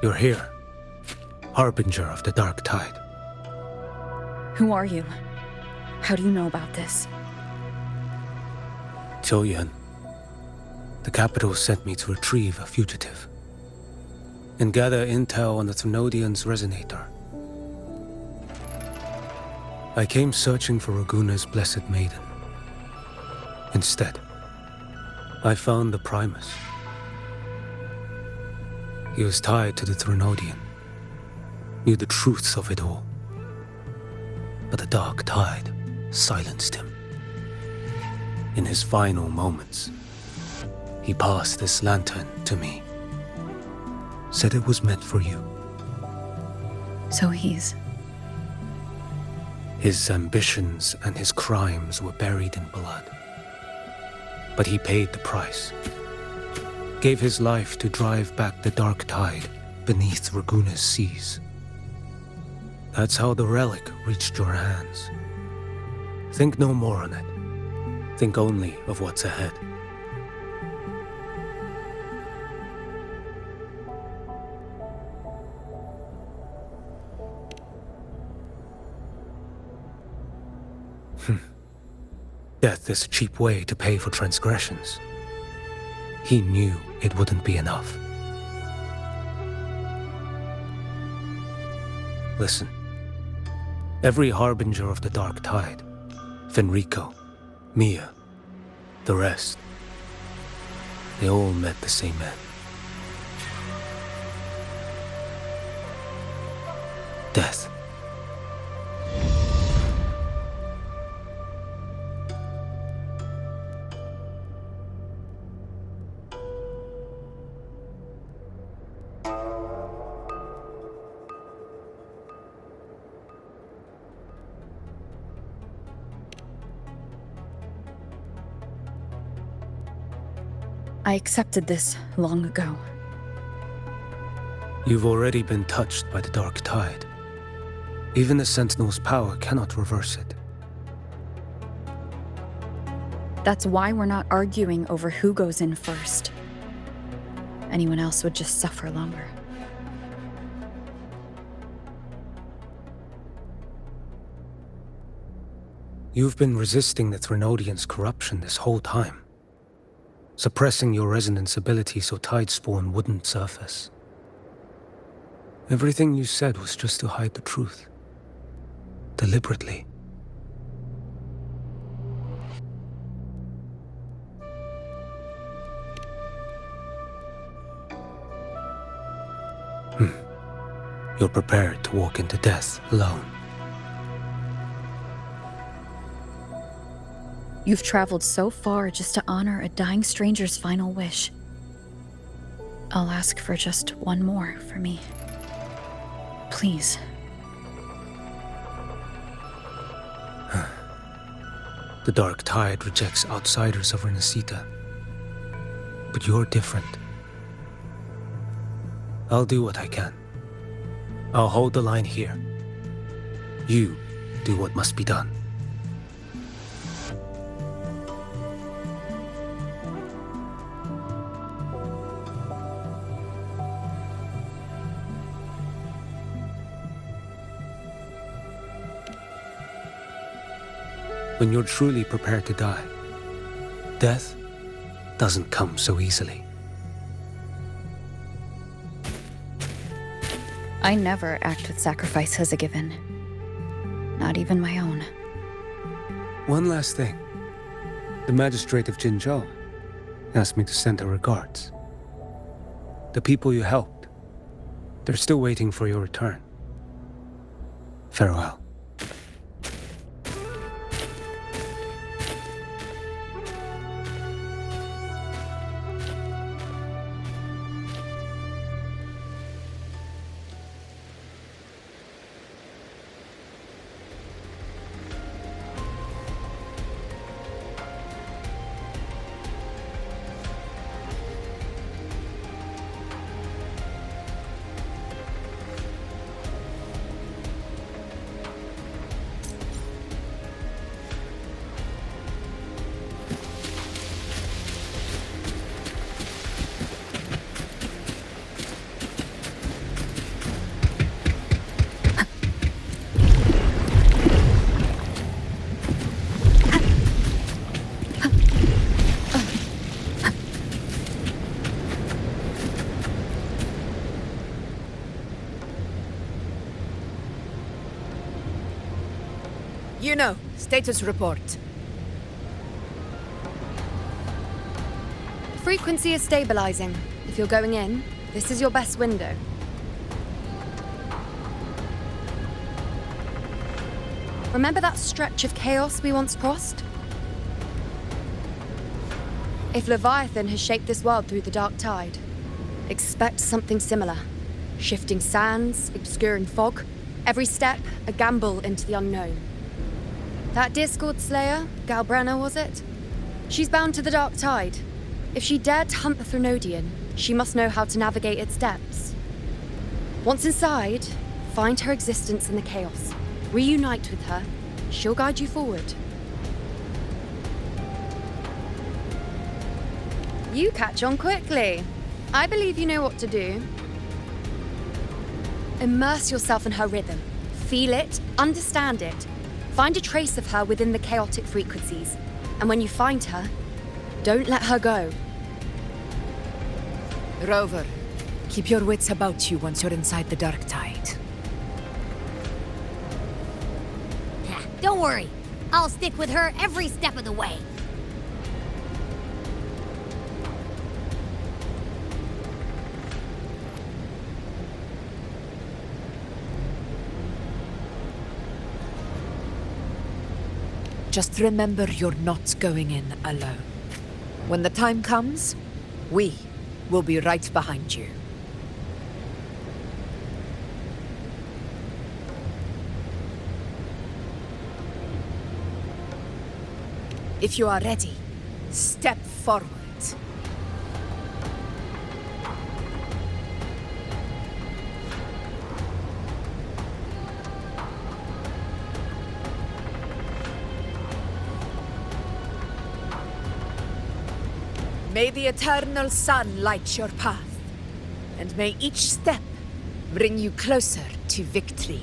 You're here. Harbinger of the Dark Tide. Who are you? How do you know about this? Choyan, the capital sent me to retrieve a fugitive and gather intel on the Thrunodian's resonator. I came searching for Raguna's blessed maiden. Instead, I found the Primus. He was tied to the Thrunodian, knew the truths of it all. But the dark tide silenced him. In his final moments, he passed this lantern to me. Said it was meant for you. So he's... His ambitions and his crimes were buried in blood. But he paid the price. Gave his life to drive back the dark tide beneath Raguna's seas. That's how the relic reached your hands. Think no more on it. Think only of what's ahead. Death is a cheap way to pay for transgressions. He knew it wouldn't be enough. Listen. Every harbinger of the dark tide, Fenrico, Mia, the rest, they all met the same end. Death. I accepted this long ago. You've already been touched by the dark tide. Even the Sentinel's power cannot reverse it. That's why we're not arguing over who goes in first. Anyone else would just suffer longer. You've been resisting the Thrunodian's corruption this whole time. Suppressing your resonance ability so Tidespawn wouldn't surface. Everything you said was just to hide the truth. Deliberately. You're prepared to walk into death alone. You've traveled so far just to honor a dying stranger's final wish. I'll ask for just one more for me. Please. The dark tide rejects outsiders of Rinascita. But you're different. I'll do what I can. I'll hold the line here. You do what must be done. When you're truly prepared to die, death doesn't come so easily. I never act with sacrifice as a given. Not even my own. One last thing. The magistrate of Jinzhou asked me to send her regards. The people you helped, they're still waiting for your return. Farewell. Status report. Frequency is stabilizing. If you're going in, this is your best window. Remember that stretch of chaos we once crossed? If Leviathan has shaped this world through the dark tide, expect something similar. Shifting sands, obscuring fog, every step a gamble into the unknown. That Discord Slayer, Galbrenna was it? She's bound to the dark tide. If she dared to hunt the Threnodian, she must know how to navigate its depths. Once inside, find her existence in the chaos. Reunite with her. She'll guide you forward. You catch on quickly. I believe you know what to do. Immerse yourself in her rhythm. Feel it, understand it. Find a trace of her within the chaotic frequencies. And when you find her, don't let her go. Rover, keep your wits about you once you're inside the dark tide. Don't worry. I'll stick with her every step of the way. Just remember you're not going in alone. When the time comes, we will be right behind you. If you are ready, step forward. May the eternal sun light your path, and may each step bring you closer to victory.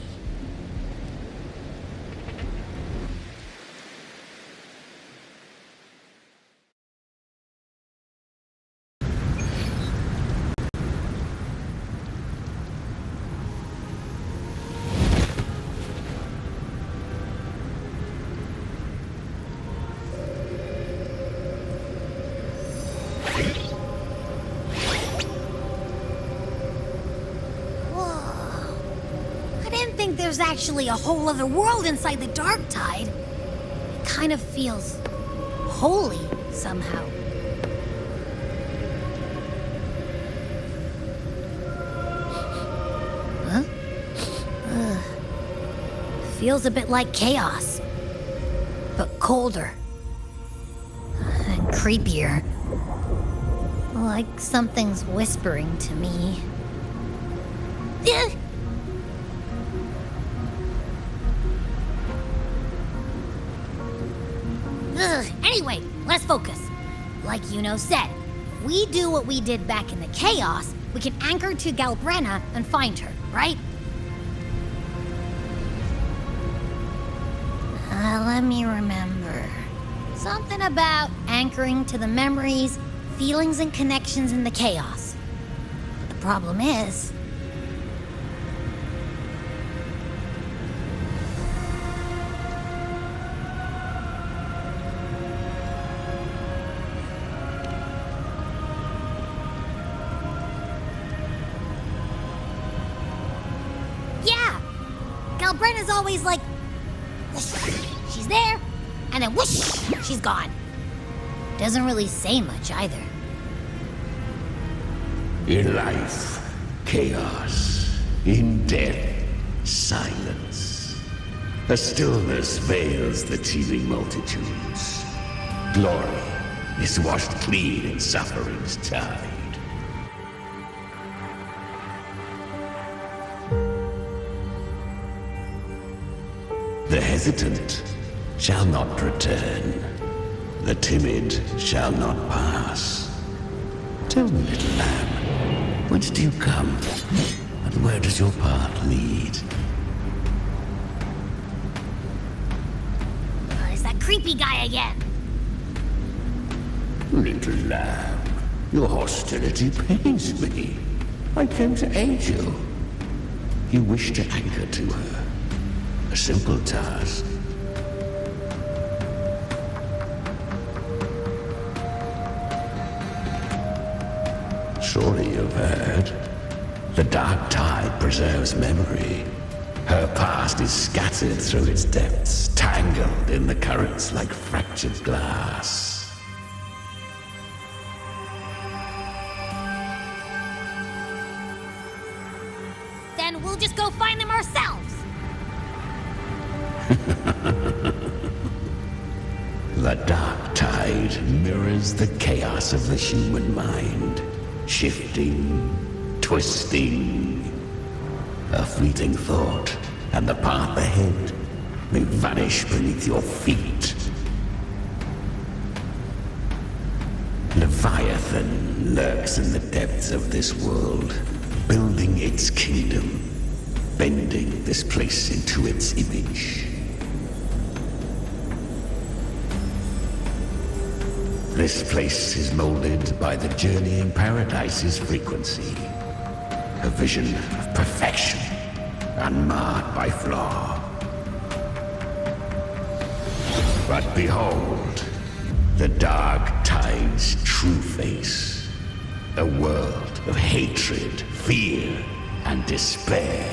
There's actually a whole other world inside the dark tide. It kind of feels holy somehow. Huh? Feels a bit like chaos, but colder and creepier. Like something's whispering to me. Anyway, let's focus. Like Yuno said, if we do what we did back in the chaos, we can anchor to Galbrenna and find her, right? Let me remember. Something about anchoring to the memories, feelings, and connections in the chaos. But the problem is... Galbrenna's always like, she's there, and then whoosh, she's gone. Doesn't really say much either. In life, chaos. In death, silence. A stillness veils the teeming multitudes. Glory is washed clean in suffering's tide. The hesitant shall not return. The timid shall not pass. Tell me, little lamb, whence do you come? And where does your path lead? It's that creepy guy again. Little lamb, your hostility pains me. I came to aid you. You wish to anchor to her. A simple task. story you've heard. The dark tide preserves memory. Her past is scattered through its depths, tangled in the currents like fractured glass. Then we'll just go find them ourselves. The dark tide mirrors the chaos of the human mind, shifting, twisting. A fleeting thought, and the path ahead may vanish beneath your feet. Leviathan lurks in the depths of this world, building its kingdom, bending this place into its image. This place is molded by the journeying paradise's frequency. A vision of perfection, unmarred by flaw. But behold, the dark tide's true face. A world of hatred, fear, and despair.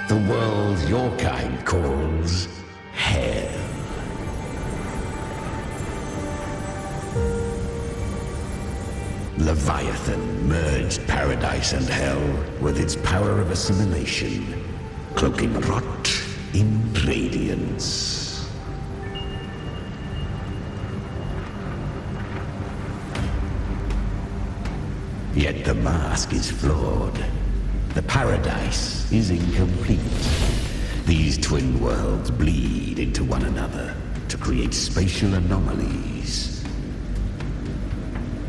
The world your kind calls hell. Leviathan merged paradise and hell with its power of assimilation, cloaking rot in radiance. Yet the mask is flawed. The paradise is incomplete. These twin worlds bleed into one another to create spatial anomalies.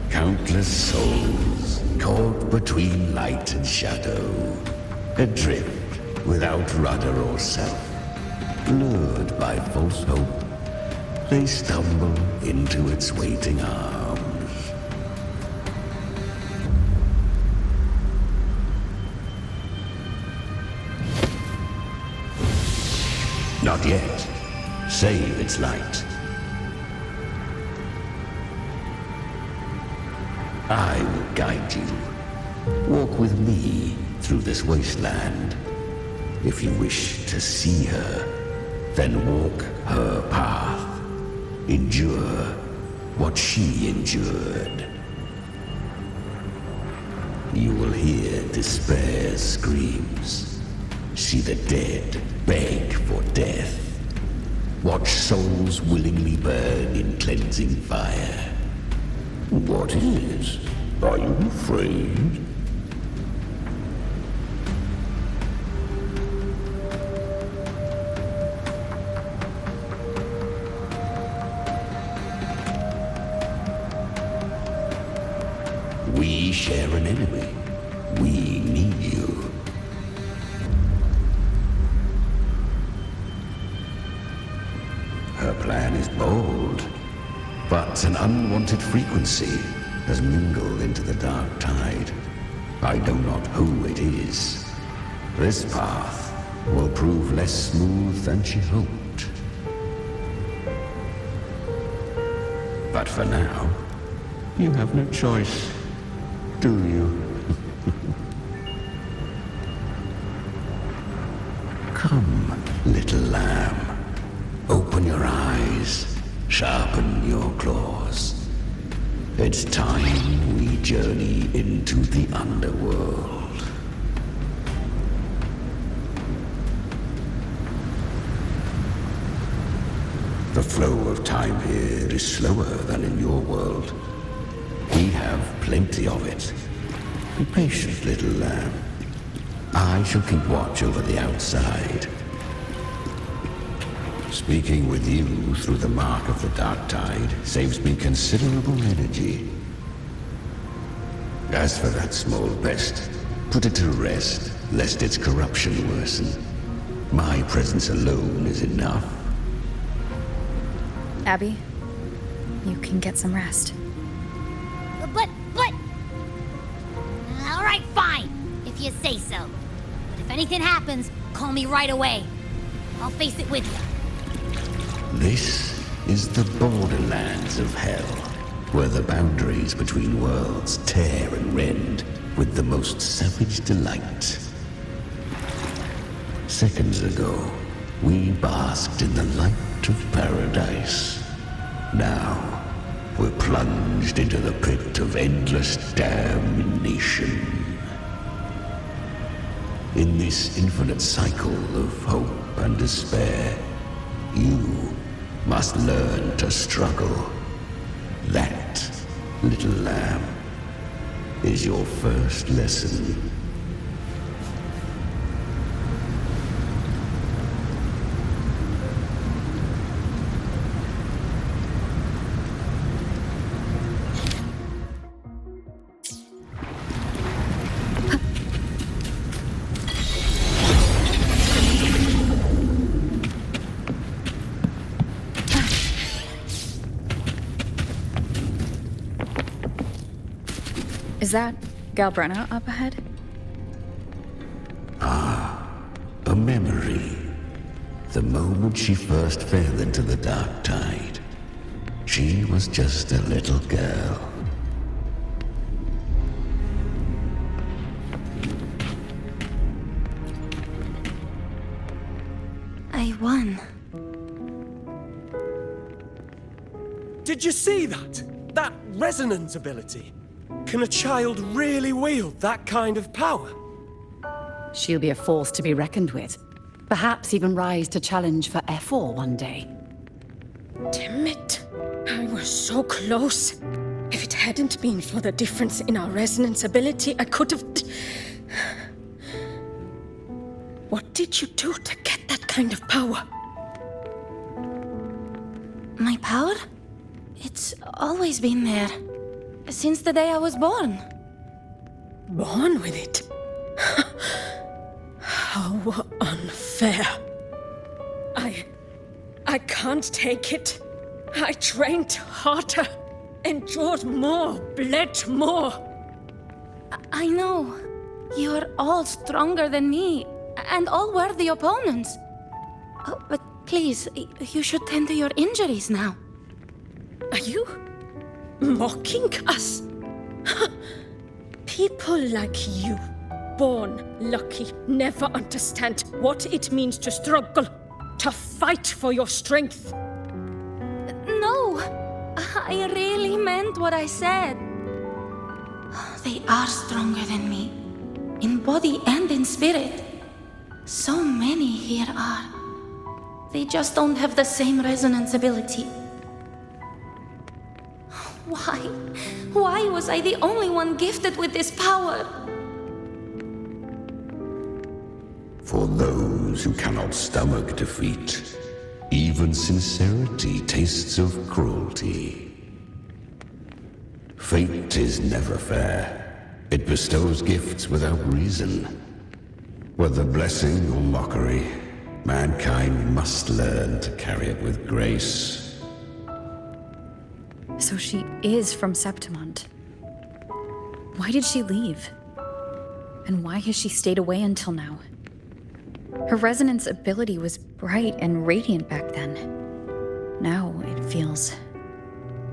Countless souls caught between light and shadow, adrift without rudder or self, lured by false hope, they stumble into its waiting arms. Not yet. Save its light. I will guide you. Walk with me through this wasteland. If you wish to see her, then walk her path. Endure what she endured. You will hear despair's screams. See the dead beg for death. Watch souls willingly burn in cleansing fire. What is? Are you afraid? We share an enemy. We need you. Her plan is bold. But an unwanted frequency has mingled into the dark tide. I know not who it is. This path will prove less smooth than she hoped. But for now, you have no choice, do you? Come, little lamb. Open your eyes. Sharpen your claws. It's time we journey into the underworld. The flow of time here is slower than in your world. We have plenty of it. Be patient, little lamb. I shall keep watch over the outside. Speaking with you through the mark of the dark tide saves me considerable energy. As for that small pest, put it to rest, lest its corruption worsen. My presence alone is enough. Abby, you can get some rest. But... All right, fine, if you say so. But if anything happens, call me right away. I'll face it with you. This is the borderlands of hell. where the boundaries between worlds tear and rend with the most savage delight. Seconds ago, we basked in the light of paradise. Now, we're plunged into the pit of endless damnation. In this infinite cycle of hope and despair, you must learn to struggle. That, little lamb, is your first lesson. Is that Galbrenna up ahead? A memory. The moment she first fell into the dark tide, she was just a little girl. I won. Did you see that? That resonance ability? Can a child really wield that kind of power? She'll be a force to be reckoned with. Perhaps even rise to challenge for F4 one day. Damn it. I was so close. If it hadn't been for the difference in our resonance ability, I could have... What did you do to get that kind of power? My power? It's always been there. Since the day I was born. Born with it? How unfair. I can't take it. I trained harder, endured more, bled more. I know. You're all stronger than me, and all worthy opponents. Oh, but please, you should tend to your injuries now. Are you mocking us? People like you, born lucky, never understand what it means to struggle, to fight for your strength. No, I really meant what I said. They are stronger than me, in body and in spirit. So many here are. They just don't have the same resonance ability. Why? Why was I the only one gifted with this power? For those who cannot stomach defeat, even sincerity tastes of cruelty. Fate is never fair. It bestows gifts without reason. Whether blessing or mockery, mankind must learn to carry it with grace. So she is from Septimont. Why did she leave? And why has she stayed away until now? Her resonance ability was bright and radiant back then. Now it feels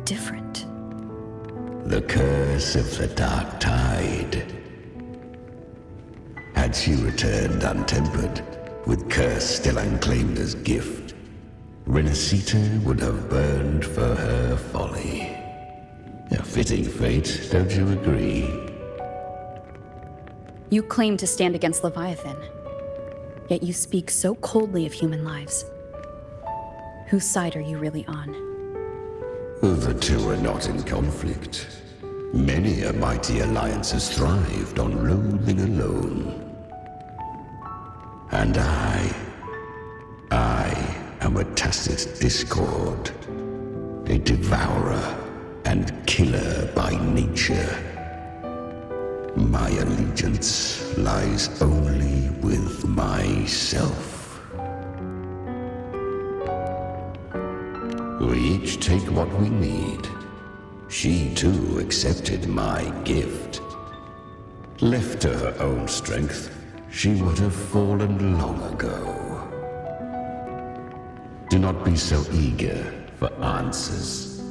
different. The curse of the dark tide. Had she returned untempered, with curse still unclaimed as gift, Rinascita would have burned for her folly. A fitting fate, don't you agree? You claim to stand against Leviathan, yet you speak so coldly of human lives. Whose side are you really on? The two are not in conflict. Many a mighty alliance has thrived on loathing alone. And I am a tacit discord, a devourer and killer by nature. My allegiance lies only with myself. We each take what we need. She too accepted my gift. Left to her own strength, she would have fallen long ago. Do not be so eager for answers.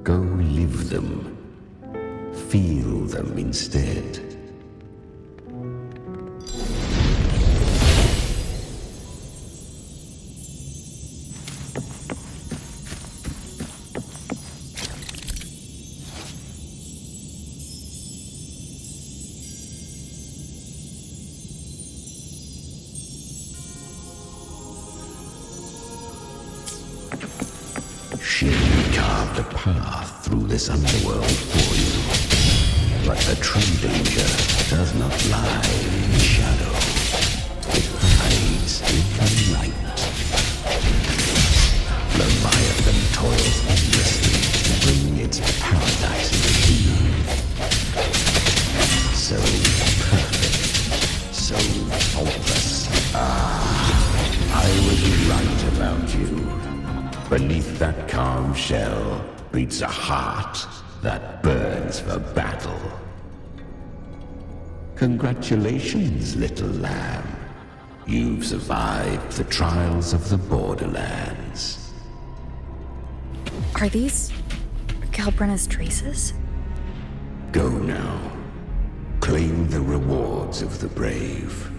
Go live them. Feel them instead. She carved a path through this underworld for you. But the true danger does not lie in shadow. It hides in the light. Leviathan toils endlessly to bring its paradise into being. So perfect, so faultless. I was right about you. Beneath that calm shell beats a heart that burns for battle. Congratulations, little lamb. You've survived the trials of the borderlands. Are these Kalbrenna's traces? Go now. Claim the rewards of the brave.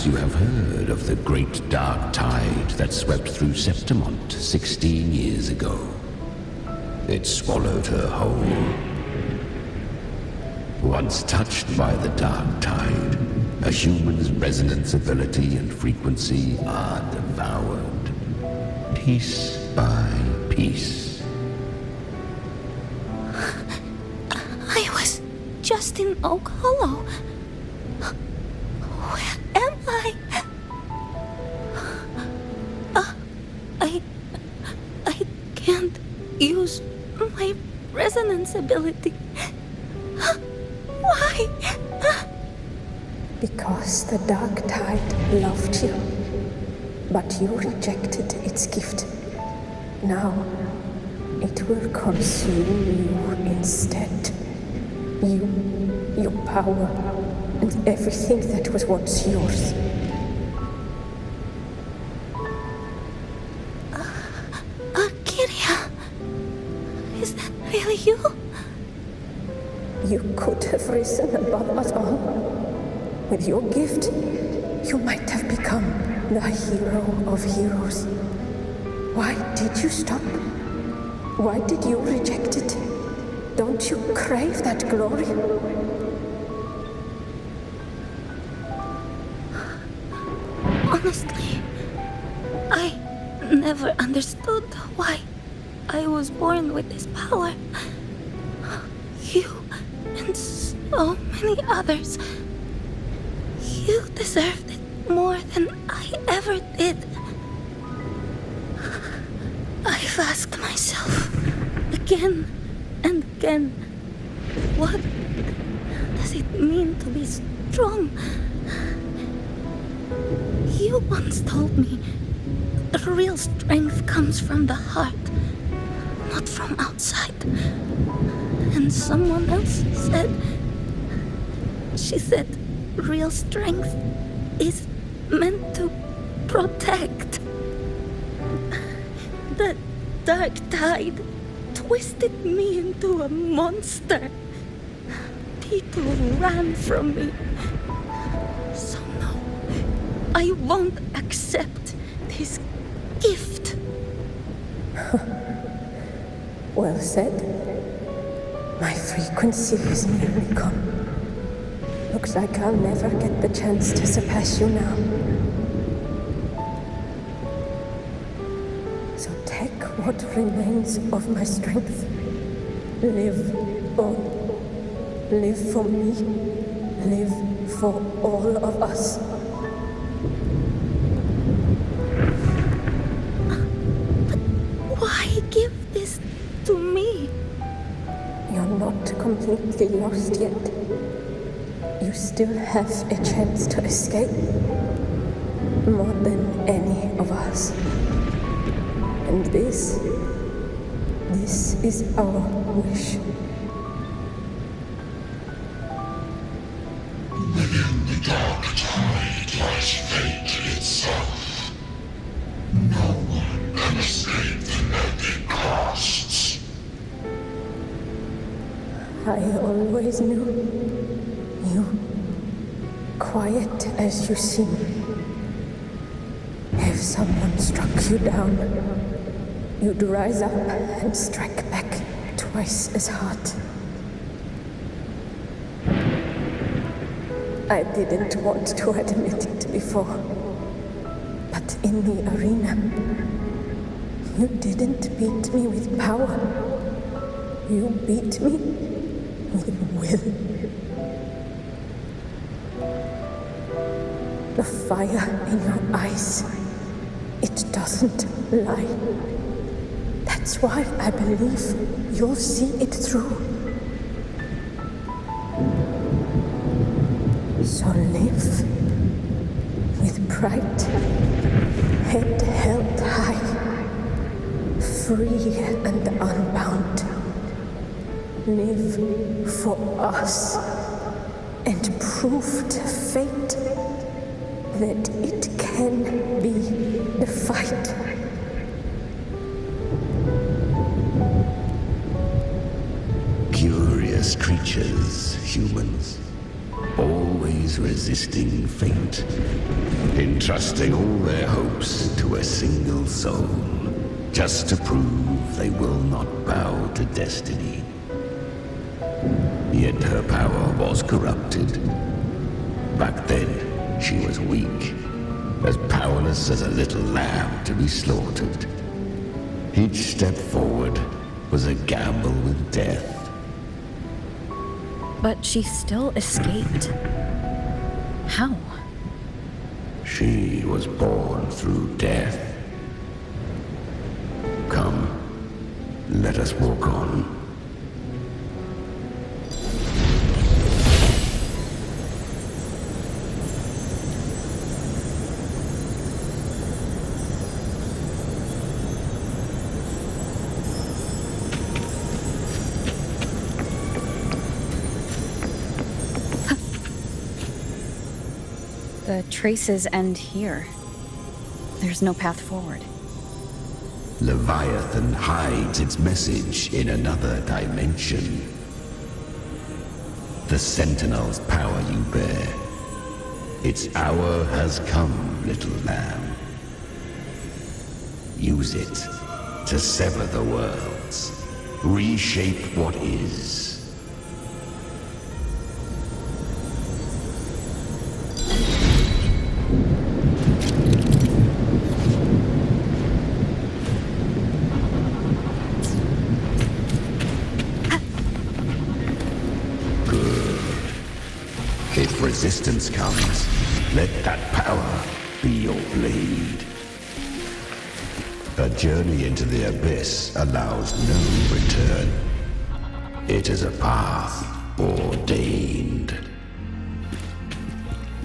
You have heard of the great dark tide that swept through Septimont 16 years ago. It swallowed her whole. Once touched by the dark tide, a human's resonance ability and frequency are devoured, piece by piece. I was just in Oak Hollow. I can't use my resonance ability. Why? Because the dark tide loved you, but you rejected its gift. Now, it will consume you instead. You, your power, and everything that was once yours. Is that really you? You could have risen above us all. With your gift, you might have become the hero of heroes. Why did you stop? Why did you reject it? Don't you crave that glory? Honestly, I never understood why I was born with this power. You and so many others. You deserved it more than I ever did. I've asked myself again and again, what does it mean to be strong? You once told me the real strength comes from the heart, not from outside. And someone else said, she said, real strength is meant to protect. The dark tide twisted me into a monster. People ran from me. So no, I won't accept this gift. Well said. My frequency is nearly gone. Looks like I'll never get the chance to surpass you now. So take what remains of my strength. Live on. Live for me. Live for all of us. But why give this to me? You're not completely lost yet. You still have a chance to escape. More than any of us. And this is our wish. Within the dark tide lies fate itself. No one can escape the net it casts. I always knew you, quiet as you seem. If someone struck you down, you'd rise up and strike back twice as hard. I didn't want to admit it before, but in the arena, you didn't beat me with power. You beat me with will. The fire in your eyes, it doesn't lie. That's why I believe you'll see it through. So live with pride, head held high, free and unbound. Live for us and prove to fate that it can be defied. Curious creatures, humans. Always resisting fate, entrusting all their hopes to a single soul, just to prove they will not bow to destiny. Yet her power was corrupted. Back then, she was weak, as powerless as a little lamb to be slaughtered. Each step forward was a gamble with death. But she still escaped. How? She was born through death. Come, let us walk on. The traces end here. There's no path forward. Leviathan hides its message in another dimension. The Sentinel's power you bear. Its hour has come, little lamb. Use it to sever the worlds, reshape what is. If resistance comes, let that power be your blade. A journey into the abyss allows no return. It is a path ordained.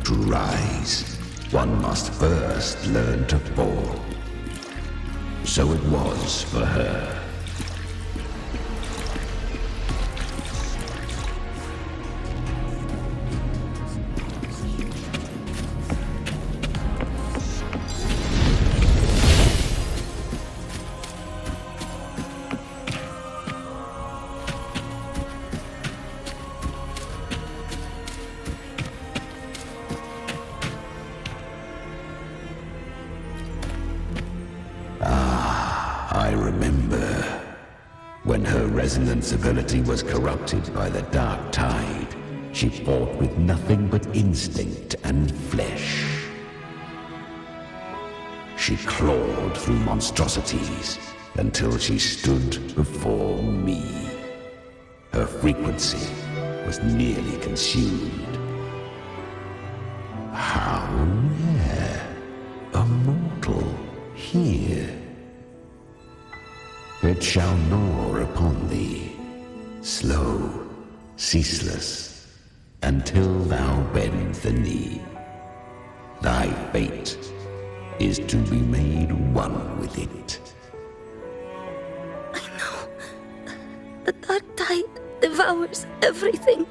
To rise, one must first learn to fall. So it was for her. I remember when her resonance ability was corrupted by the dark tide. She fought with nothing but instinct and flesh. She clawed through monstrosities until she stood before me. Her frequency was nearly consumed. How rare a mortal here. It shall gnaw upon thee, slow, ceaseless, until thou bend the knee. Thy fate is to be made one with it. The dark tide devours everything,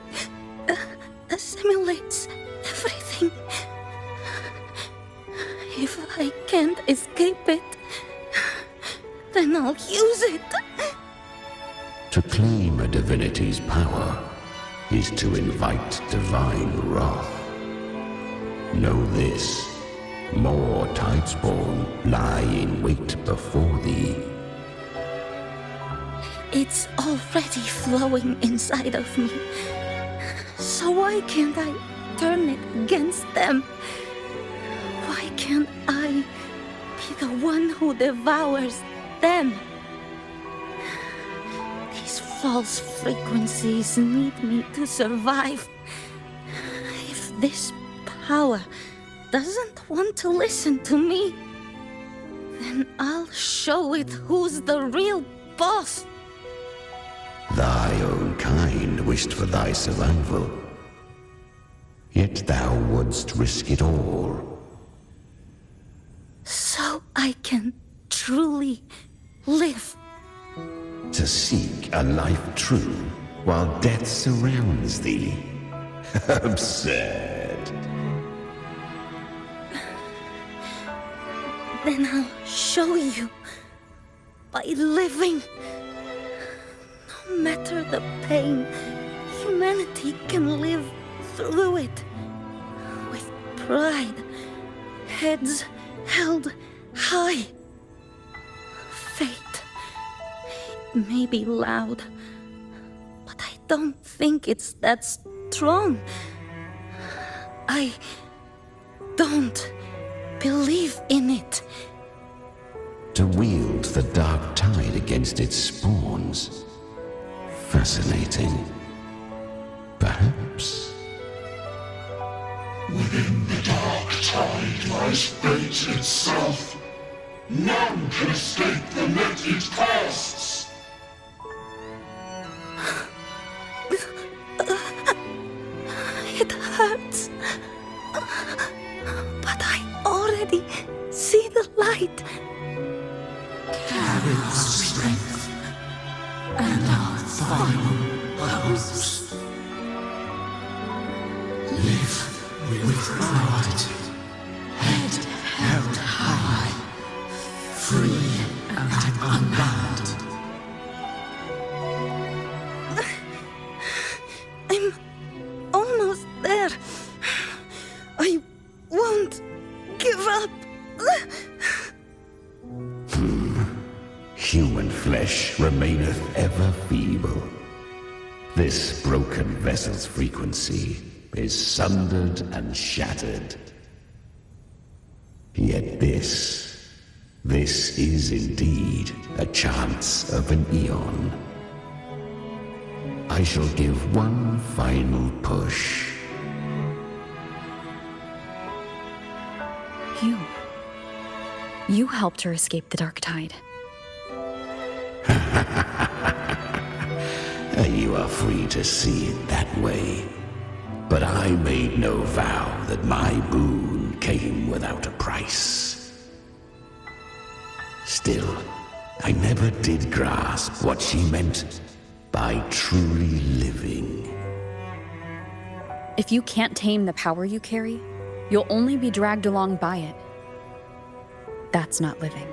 assimilates everything. If I can't escape it, then I'll use it. To claim a divinity's power is to invite divine wrath. Know this, more Tidespawn lie in wait before thee. It's already flowing inside of me. So why can't I turn it against them? Why can't I be the one who devours them? These false frequencies need me to survive. If this power doesn't want to listen to me, then I'll show it who's the real boss. Thy own kind wished for thy survival, yet thou wouldst risk it all. So I can truly live. To seek a life true while death surrounds thee. Absurd. Then I'll show you by living. No matter the pain, humanity can live through it with pride, heads held high. Fate may be loud, but I don't think it's that strong. I don't believe in it. To wield the dark tide against its spawns. Fascinating. Perhaps. Within the dark tide lies fate itself. None can escape the net it casts. It hurts. But I already see the light. Carry our strength and our final hopes. Live with pride, head held high, free and unbound. I'm almost there. I won't give up. Human flesh remaineth ever feeble. This broken vessel's frequency is sundered and shattered. Yet this is indeed a chance of an eon. I shall give one final push. You helped her escape the dark tide. You are free to see it that way. But I made no vow that my boon came without a price. Still, I never did grasp what she meant by truly living. If you can't tame the power you carry, you'll only be dragged along by it. That's not living.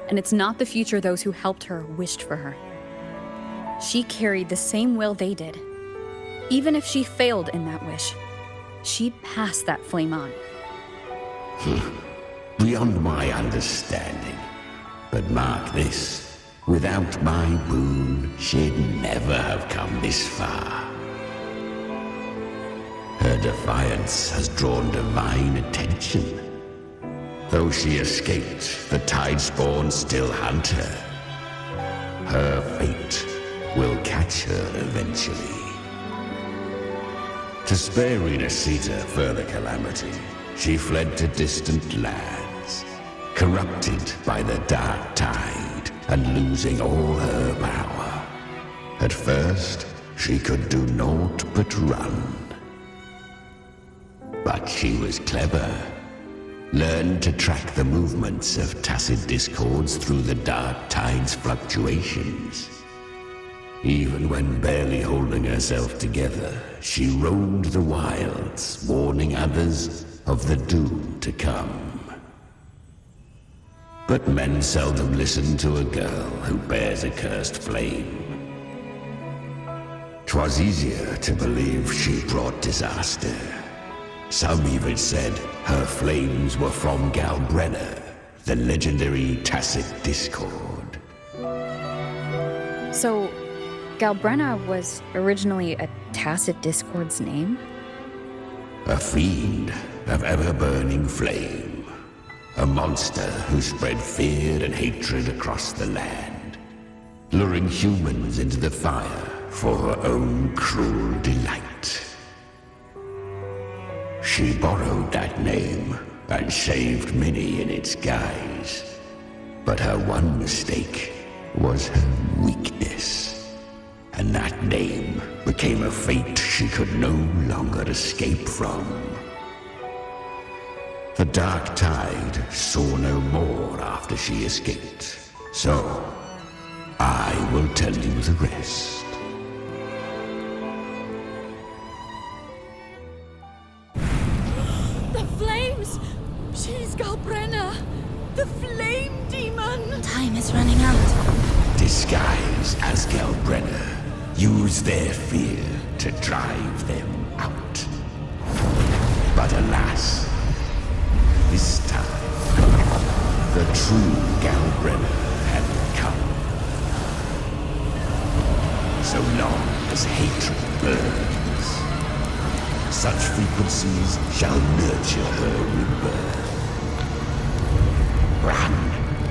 And it's not the future those who helped her wished for her. She carried the same will they did. Even if she failed in that wish, she'd pass that flame on. Beyond my understanding. But mark this, without my boon, she'd never have come this far. Her defiance has drawn divine attention. Though she escaped, the Tidespawn still hunt her. Her fate will catch her eventually. To spare Rinascita further calamity, she fled to distant lands, corrupted by the dark tide and losing all her power. At first, she could do naught but run. But she was clever. Learned to track the movements of tacit discords through the dark tide's fluctuations. Even when barely holding herself together, she roamed the wilds, warning others of the doom to come. But men seldom listen to a girl who bears a cursed flame. 'Twas easier to believe she brought disaster. Some even said her flames were from Galbrenna, the legendary Tacit Discord. So, Galbrenna was originally a Tacit Discord's name? A fiend of ever-burning flame. A monster who spread fear and hatred across the land, luring humans into the fire for her own cruel delight. She borrowed that name and saved many in its guise. But her one mistake was her weakness. And that name became a fate she could no longer escape from. The Dark Tide saw no more after she escaped. So, I will tell you the rest. The flames! She's Galbrenna! The flame demon! Time is running out. Disguised as Galbrenna, use their fear to drive them out. But alas, this time, the true Galbrenna had come. So long as hatred burns, such frequencies shall nurture her rebirth. Run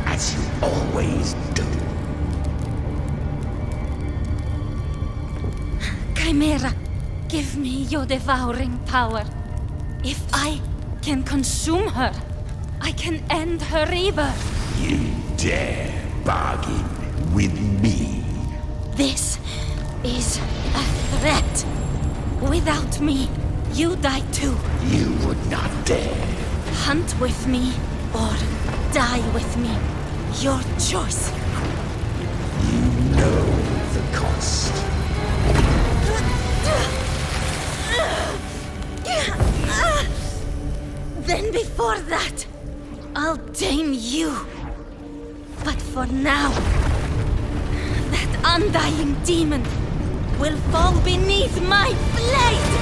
as you always do. Chimera, give me your devouring power. If I can consume her, I can end her rebirth. You dare bargain with me? This is a threat. Without me, you die too. You would not dare. Hunt with me or die with me. Your choice. You know the cost. Then before that, I'll tame you. But for now, that undying demon will fall beneath my blade!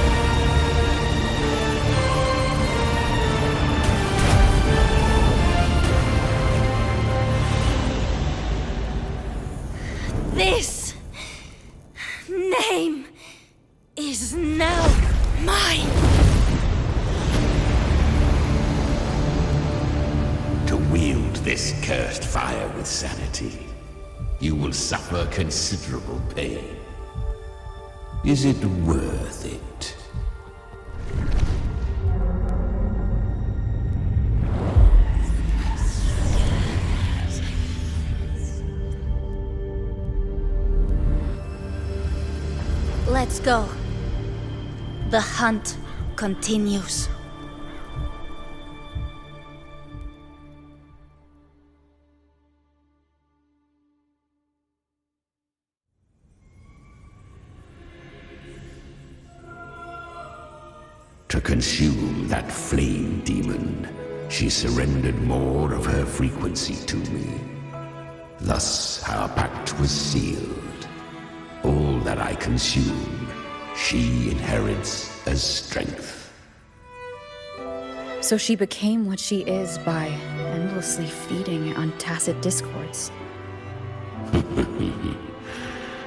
This name is now mine. To wield this cursed fire with sanity, you will suffer considerable pain. Is it worth it? Let's go. The hunt continues. To consume that flame demon, she surrendered more of her frequency to me. Thus our pact was sealed. All that I consume, she inherits as strength. So she became what she is by endlessly feeding on Tacit Discords.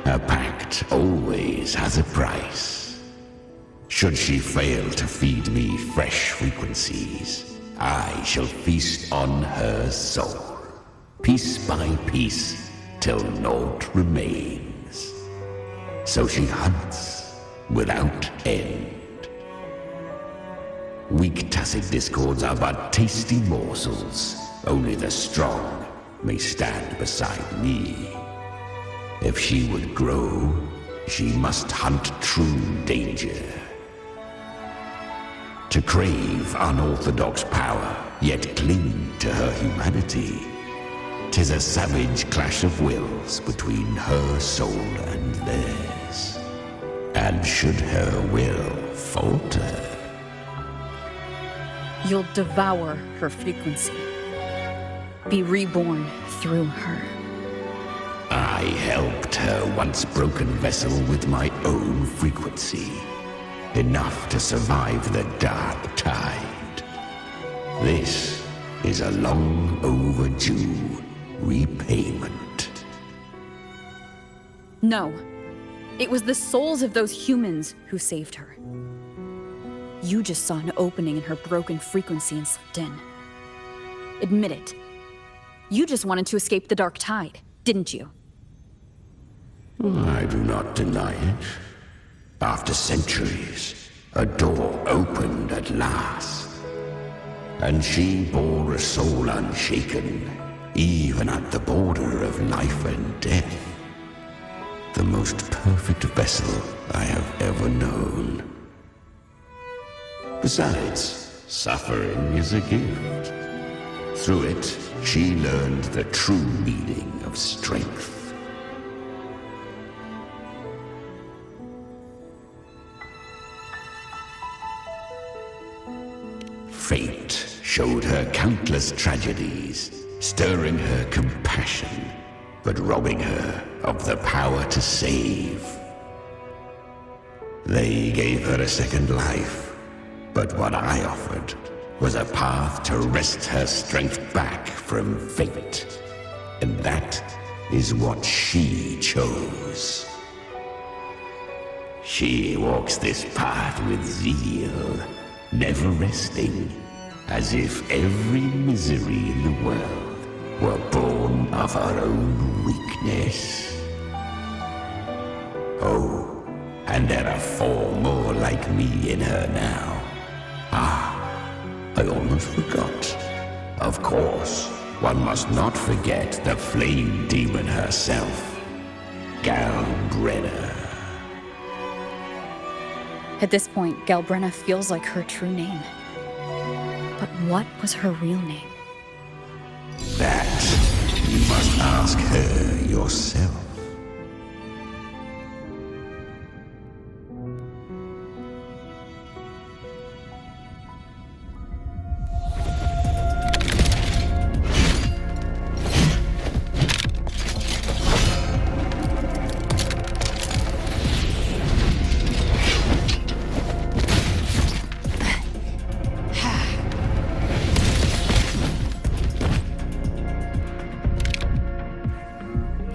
A pact always has a price. Should she fail to feed me fresh frequencies, I shall feast on her soul, piece by piece, till naught remains. So she hunts without end. Weak Tacit Discords are but tasty morsels. Only the strong may stand beside me. If she would grow, she must hunt true danger. To crave unorthodox power, yet cling to her humanity, 'tis a savage clash of wills between her soul and theirs. And should her will falter, You'll devour her frequency. Be reborn through her. I helped her once broken vessel with my own frequency. Enough to survive the dark tide. This is a long overdue repayment. No. It was the souls of those humans who saved her. You just saw an opening in her broken frequency and slipped in. Admit it. You just wanted to escape the dark tide, didn't you? I do not deny it. After centuries, a door opened at last. And she bore a soul unshaken, even at the border of life and death. The most perfect vessel I have ever known. Besides, suffering is a gift. Through it, she learned the true meaning of strength. Fate showed her countless tragedies, stirring her compassion, but robbing her of the power to save. They gave her a second life, but what I offered was a path to wrest her strength back from fate. And that is what she chose. She walks this path with zeal, never resting, as if every misery in the world were born of her own weakness. Oh, and there are 4 more like me in her now. I almost forgot. Of course, one must not forget the flame demon herself, Galbrenna. At this point, Galbrenna feels like her true name. But what was her real name? That you must ask her yourself.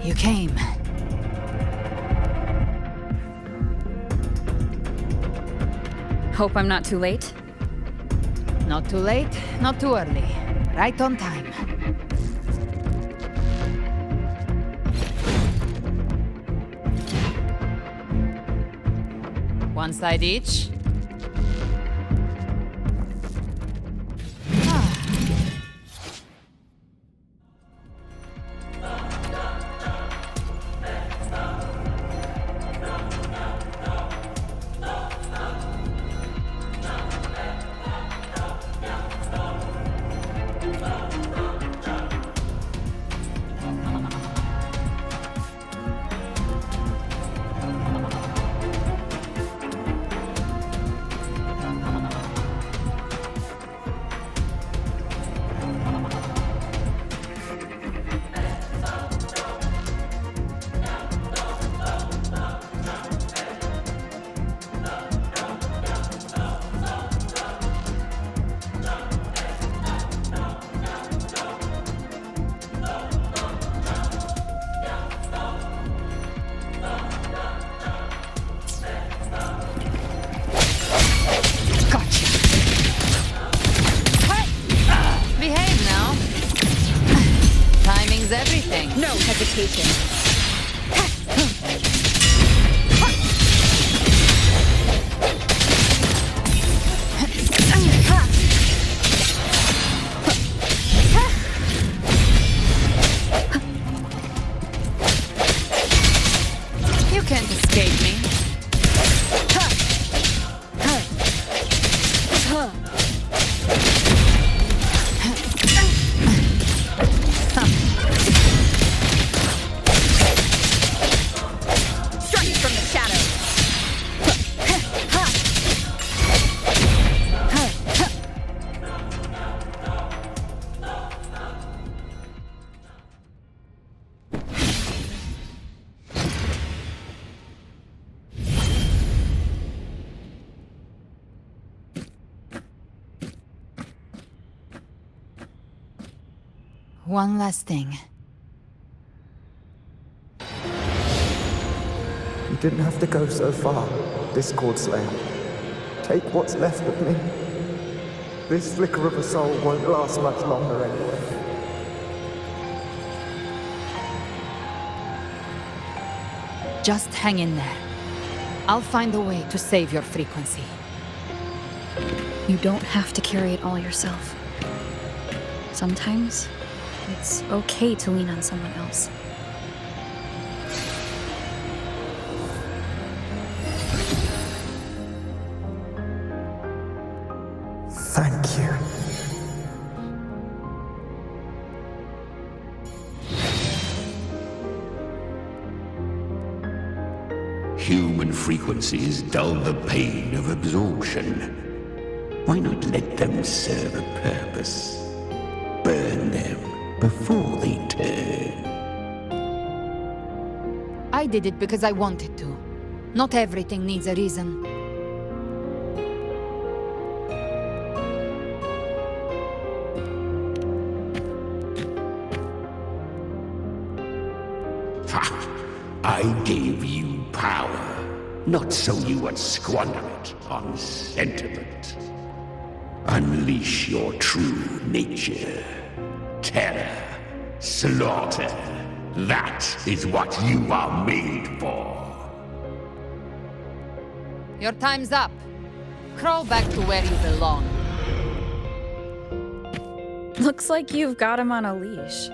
You came. Hope I'm not too late? Not too late, not too early. Right on time. One side each. Everything. No hesitation. You can't escape me. one last thing. You didn't have to go so far, Discord Slayer. Take what's left of me. This flicker of a soul won't last much longer anyway. Just hang in there. I'll find a way to save your frequency. You don't have to carry it all yourself. Sometimes, it's okay to lean on someone else. Thank you. Human frequencies dull the pain of absorption. Why not let them serve a purpose? Burn them before they turn. I did it because I wanted to. Not everything needs a reason. Ha! I gave you power, not so you would squander it on sentiment. Unleash your true nature. Terror, slaughter. That is what you are made for. Your time's up. Crawl back to where you belong. Looks like you've got him on a leash.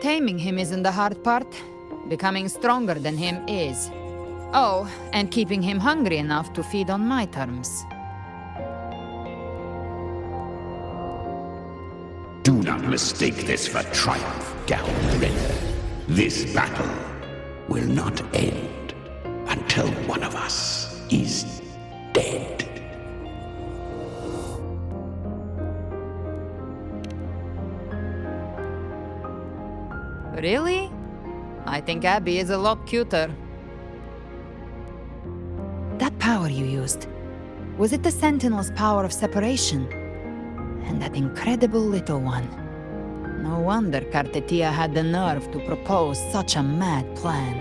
Taming him isn't the hard part. Becoming stronger than him is. Oh, and keeping him hungry enough to feed on my terms. Do not mistake this for triumph, Galbrenner. This battle will not end until one of us is dead. Really? I think Abby is a lot cuter. That power you used, was it the Sentinel's power of separation? And that incredible little one. No wonder Cartetia had the nerve to propose such a mad plan.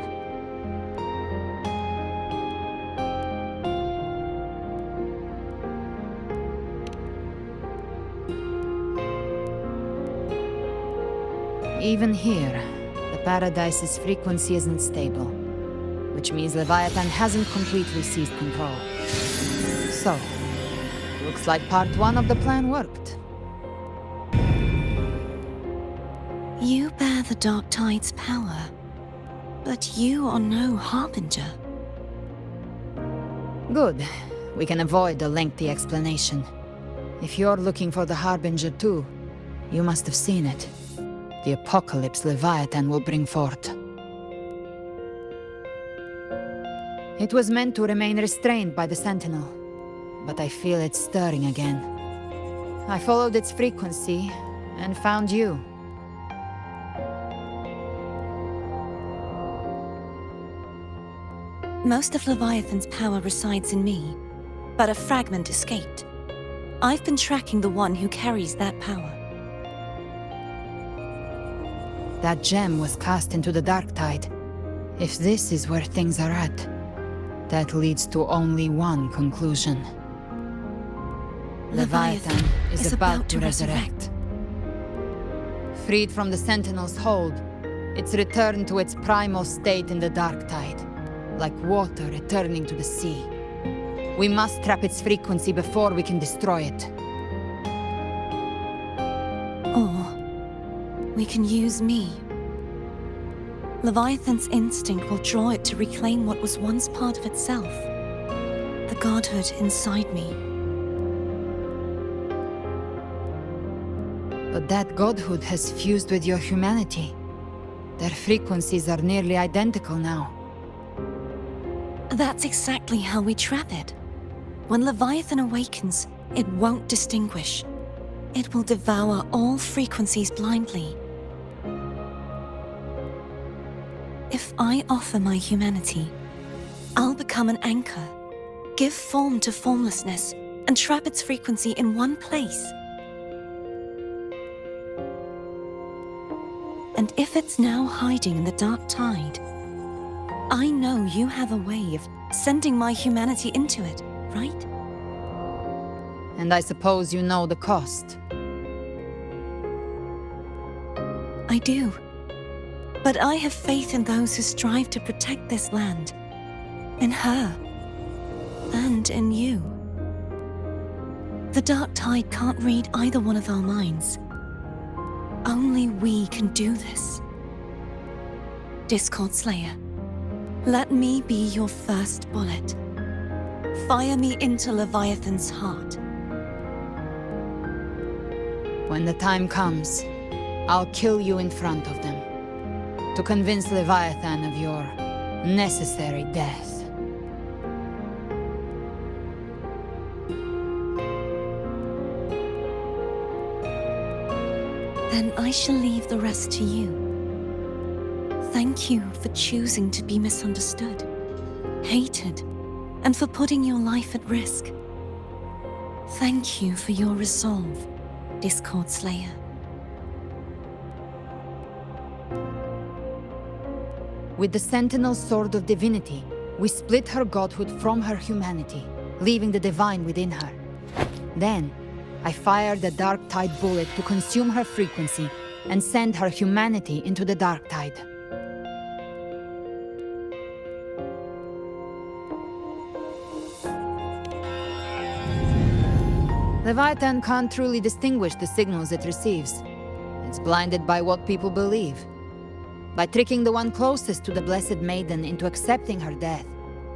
Even here, the Paradise's frequency isn't stable, which means Leviathan hasn't completely seized control. So, looks like part one of the plan worked. You bear the Dark Tide's power, but you are no Harbinger. Good. We can avoid a lengthy explanation. If you're looking for the Harbinger too, you must have seen it. The apocalypse Leviathan will bring forth. It was meant to remain restrained by the Sentinel, but I feel it stirring again. I followed its frequency and found you. Most of Leviathan's power resides in me, but a fragment escaped. I've been tracking the one who carries that power. That gem was cast into the Dark Tide. If this is where things are at, that leads to only one conclusion. Leviathan is about to resurrect. Freed from the Sentinel's hold, it's returned to its primal state in the Dark Tide, like water returning to the sea. We must trap its frequency before we can destroy it. Or we can use me. Leviathan's instinct will draw it to reclaim what was once part of itself. The godhood inside me. But that godhood has fused with your humanity. Their frequencies are nearly identical now. That's exactly how we trap it. When Leviathan awakens, it won't distinguish. It will devour all frequencies blindly. If I offer my humanity, I'll become an anchor, give form to formlessness, and trap its frequency in one place. And if it's now hiding in the dark tide, I know you have a way of sending my humanity into it, right? And I suppose you know the cost. I do. But I have faith in those who strive to protect this land. In her. And in you. The dark tide can't read either one of our minds. Only we can do this. Discord Slayer, let me be your first bullet. Fire me into Leviathan's heart. When the time comes, I'll kill you in front of them, to convince Leviathan of your necessary death. Then I shall leave the rest to you. Thank you for choosing to be misunderstood, hated, and for putting your life at risk. Thank you for your resolve, Discord Slayer. With the Sentinel Sword of Divinity, we split her godhood from her humanity, leaving the divine within her. Then, I fired the Dark Tide bullet to consume her frequency and send her humanity into the Dark Tide. Leviathan can't truly distinguish the signals it receives. It's blinded by what people believe. By tricking the one closest to the Blessed Maiden into accepting her death,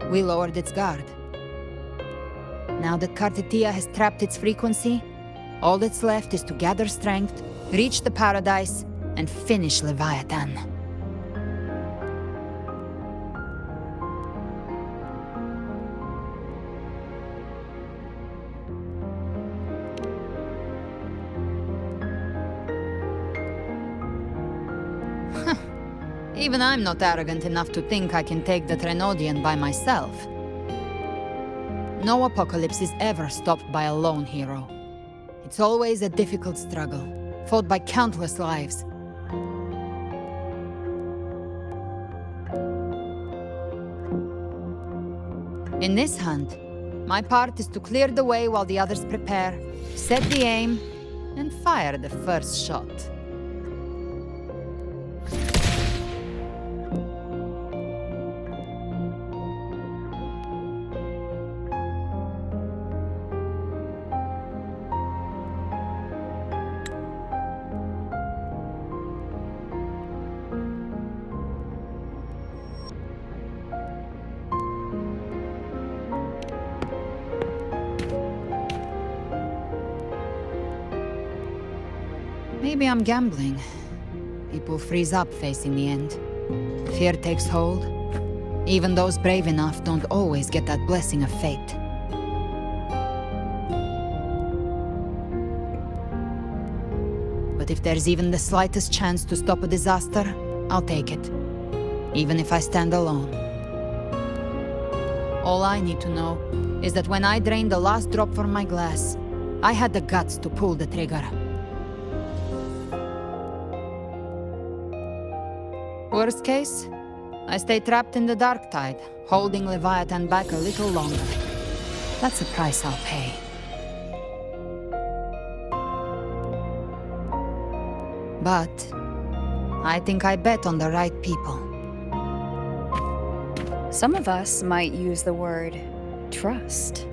we lowered its guard. Now that Kartitia has trapped its frequency, all that's left is to gather strength, reach the paradise, and finish Leviathan. Even I'm not arrogant enough to think I can take the Trenodian by myself. No apocalypse is ever stopped by a lone hero. It's always a difficult struggle, fought by countless lives. In this hunt, my part is to clear the way while the others prepare, set the aim, and fire the first shot. Maybe I'm gambling. People freeze up facing the end. Fear takes hold. Even those brave enough don't always get that blessing of fate. But if there's even the slightest chance to stop a disaster, I'll take it. Even if I stand alone. All I need to know is that when I drained the last drop from my glass, I had the guts to pull the trigger. Worst case, I stay trapped in the Dark Tide, holding Leviathan back a little longer. That's a price I'll pay. But I think I bet on the right people. Some of us might use the word trust.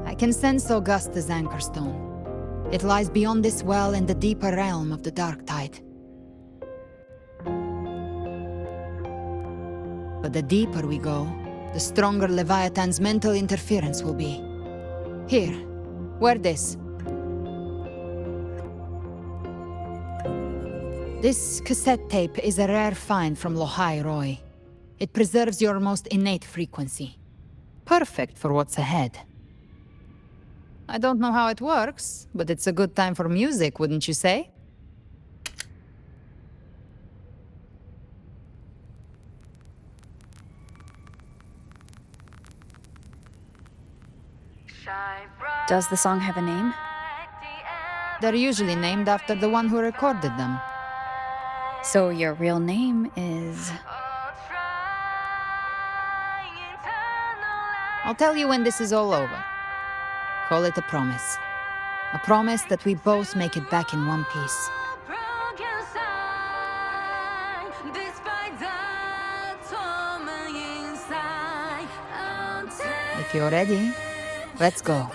I can sense Augusta's Anchorstone. It lies beyond this well in the deeper realm of the Dark Tide. But the deeper we go, the stronger Leviathan's mental interference will be. Here, wear this. This cassette tape is a rare find from Lohai Roy. It preserves your most innate frequency. Perfect for what's ahead. I don't know how it works, but it's a good time for music, wouldn't you say? Does the song have a name? They're usually named after the one who recorded them. So your real name is... I'll tell you when this is all over. Call it a promise. A promise that we both make it back in one piece. If you're ready, let's go.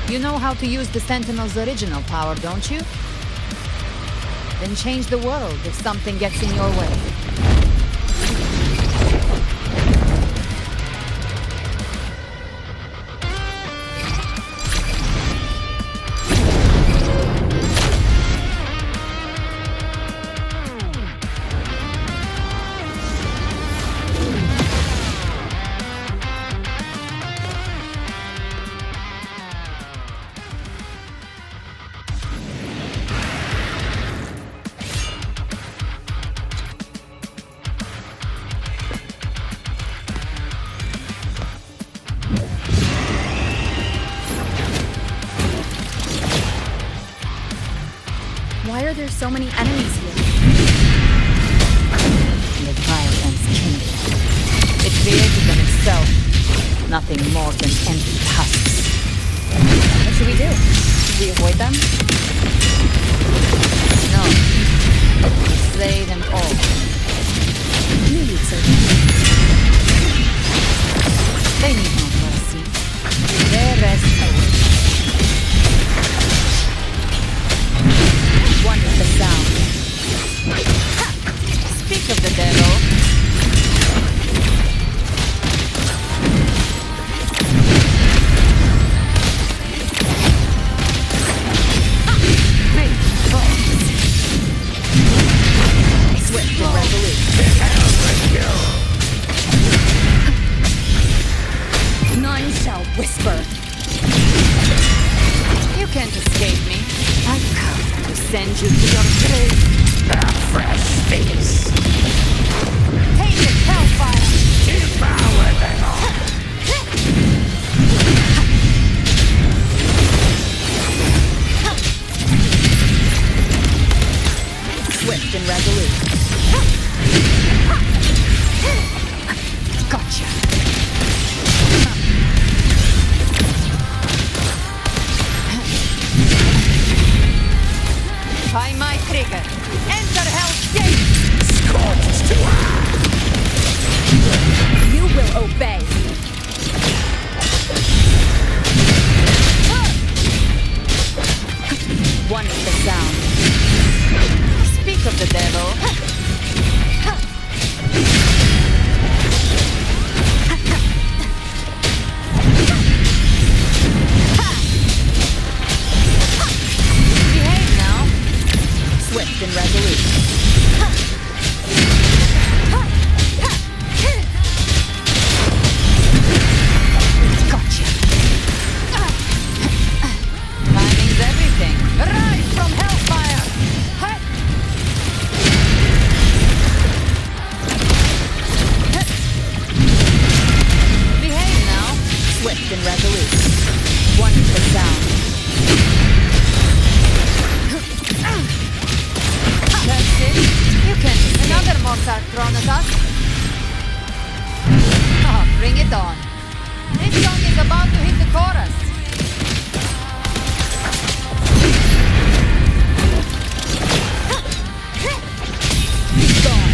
You know how to use the Sentinel's original power, don't you? Then change the world if something gets in your way. Why are there so many enemies here? Leviathan's kingdom. It created them itself. Nothing more than empty husks. What should we do? Should we avoid them? No. Slay them all. Knew you'd say They need no mercy. Their rest awaits. One is the sound. Speak of the devil. Big bones. Swift and resolute. none shall whisper. You can't escape me. I've come to send you to your grave. A fresh feast. Take it, hellfire! Devour them all. Swift and resolute. Gotcha. By my trigger, enter Hell's Gate! Scorched to You will obey. One is the sound. Speak of the devil. Behave now. Swift and resolute. Gotcha. Timing's everything. Rise from hellfire! Behave now. Swift and resolute. One is the sound. That's it. You can escape. Another mortar thrown at us. Oh, bring it on. This song is about to hit the chorus. Gone.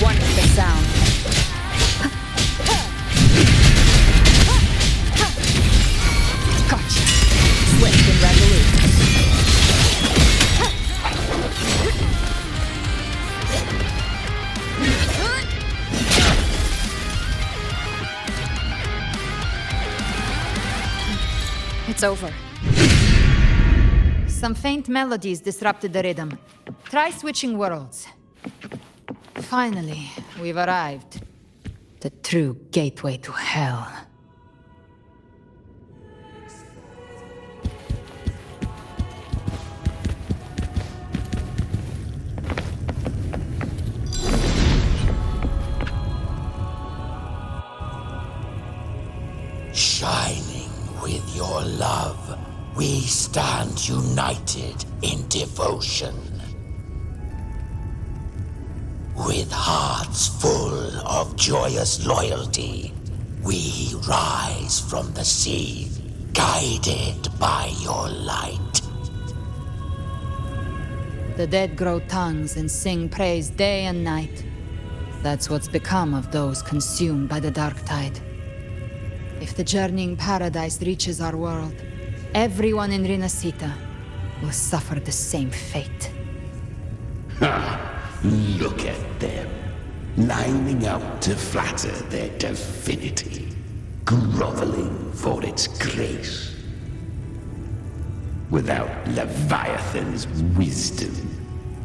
One is the sound. Gotcha. Swift and resolute. It's over. Some faint melodies disrupted the rhythm. Try switching worlds. Finally, we've arrived. To the true gateway to hell. Shining with your love, we stand united in devotion. With hearts full of joyous loyalty, we rise from the sea, guided by your light. The dead grow tongues and sing praise day and night. That's what's become of those consumed by the dark tide. If the journeying paradise reaches our world, everyone in Rinascita will suffer the same fate. Ha! Look at them, lining up to flatter their divinity, groveling for its grace. Without Leviathan's wisdom,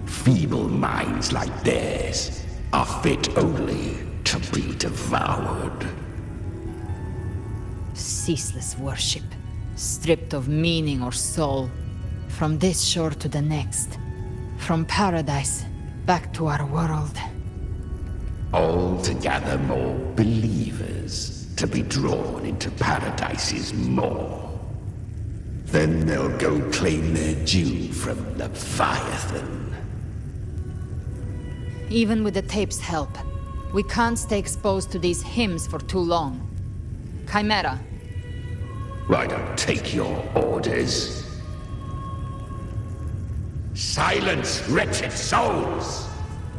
feeble minds like theirs are fit only to be devoured. Ceaseless worship, stripped of meaning or soul, from this shore to the next, from paradise back to our world. All to gather more believers to be drawn into Paradise's maw. Then they'll go claim their due from Leviathan. Even with the tape's help, we can't stay exposed to these hymns for too long. Chimera. I don't take your orders. Silence, wretched souls!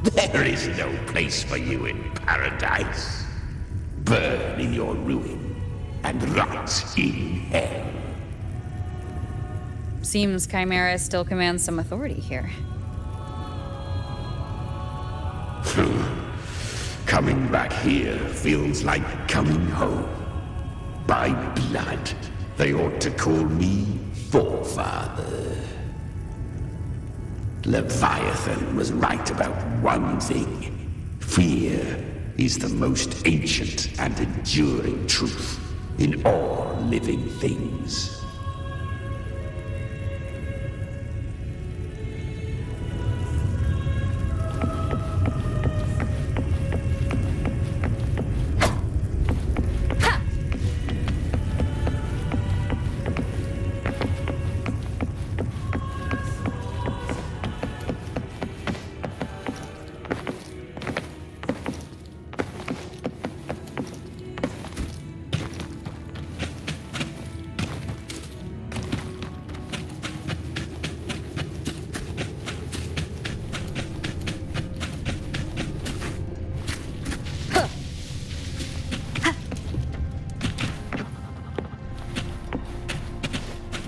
There is no place for you in paradise. Burn in your ruin and rot in hell. Seems Chimera still commands some authority here. Coming back here feels like coming home. By blood, they ought to call me Forefather. Leviathan was right about one thing. Fear is the most ancient and enduring truth in all living things.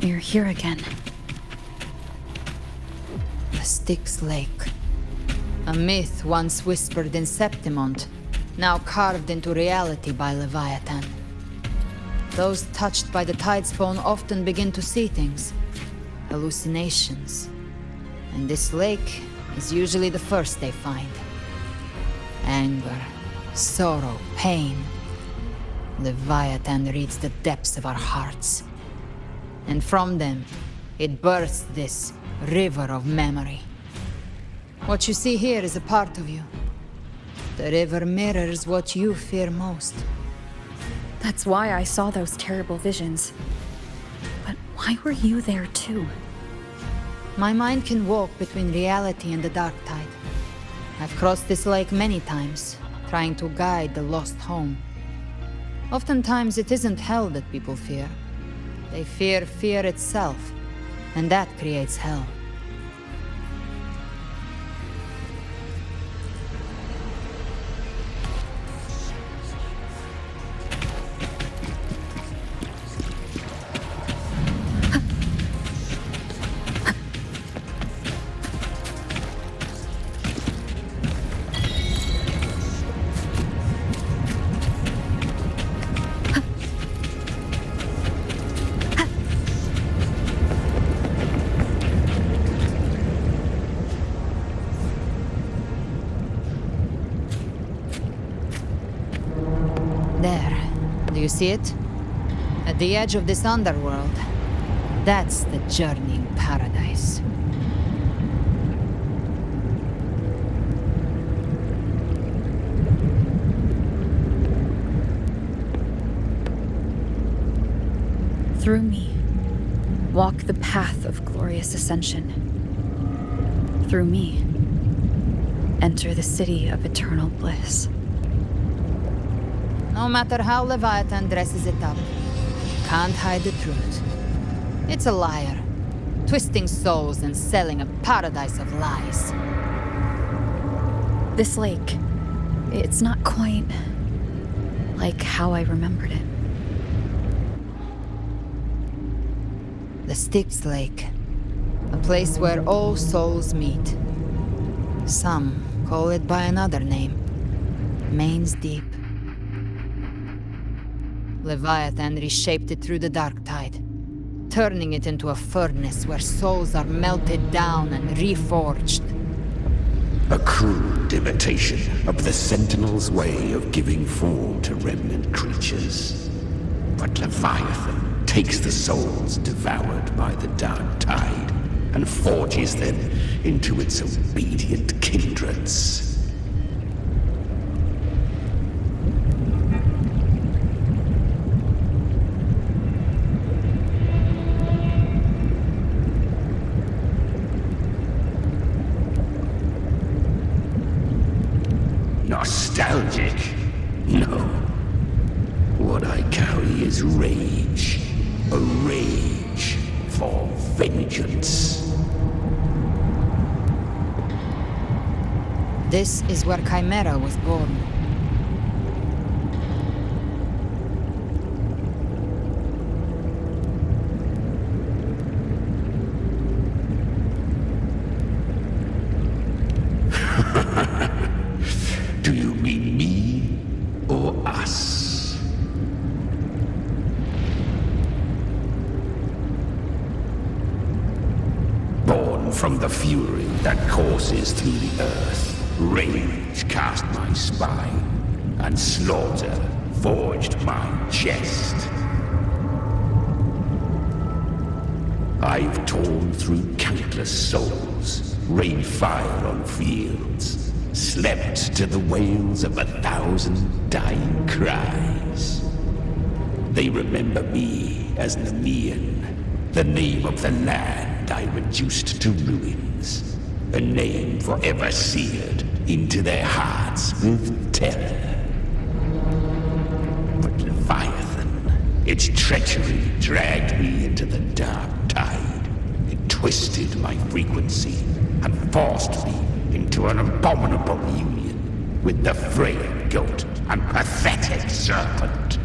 You're here again. The Styx Lake. A myth once whispered in Septimont, now carved into reality by Leviathan. Those touched by the Tidespawn often begin to see things. Hallucinations. And this lake is usually the first they find. Anger, sorrow, pain. Leviathan reads the depths of our hearts. And from them, it births this river of memory. What you see here is a part of you. The river mirrors what you fear most. That's why I saw those terrible visions. But why were you there too? My mind can walk between reality and the dark tide. I've crossed this lake many times, trying to guide the lost home. Oftentimes it isn't hell that people fear. They fear fear itself, and that creates hell. you see it? At the edge of this underworld, that's the journeying paradise. Through me, walk the path of glorious ascension. Through me, enter the city of eternal bliss. No matter how Leviathan dresses it up, can't hide the truth. It's a liar, twisting souls and selling a paradise of lies. This lake, it's not quite like how I remembered it. The Styx Lake, a place where all souls meet. Some call it by another name, Main's Deep. Leviathan reshaped it through the dark tide, turning it into a furnace where souls are melted down and reforged. A crude imitation of the Sentinel's way of giving form to remnant creatures. But Leviathan takes the souls devoured by the dark tide and forges them into its obedient kindreds. Nostalgic? No. What I carry is rage. A rage for vengeance. This is where Chimera was born. Do you mean me or us? Born from the fury that courses through the earth, rage cast my spine, and slaughter forged my chest. I've torn through countless souls, rained fire on fields, slept to the wails of 1,000 dying cries. They remember me as Nemean, the name of the land I reduced to ruins, a name forever seared into their hearts with terror. But Leviathan, its treachery dragged me into the dark tide. It twisted my frequency and forced me into an abominable union with the frail goat and pathetic serpent.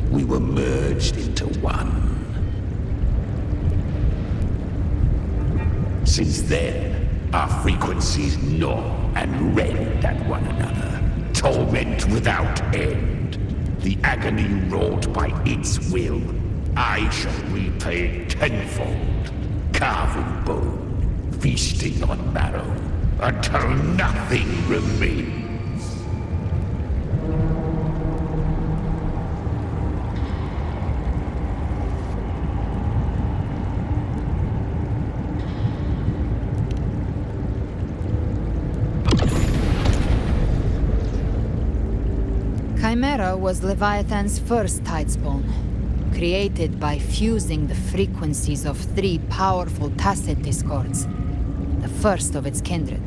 We were merged into one. Since then, our frequencies gnaw and rend at one another, torment without end. The agony wrought by its will, I shall repay tenfold, carving bone, feasting on marrow, until nothing remains. Chimera was Leviathan's first tidespawn, created by fusing the frequencies of 3 powerful tacit discords, the first of its kindred.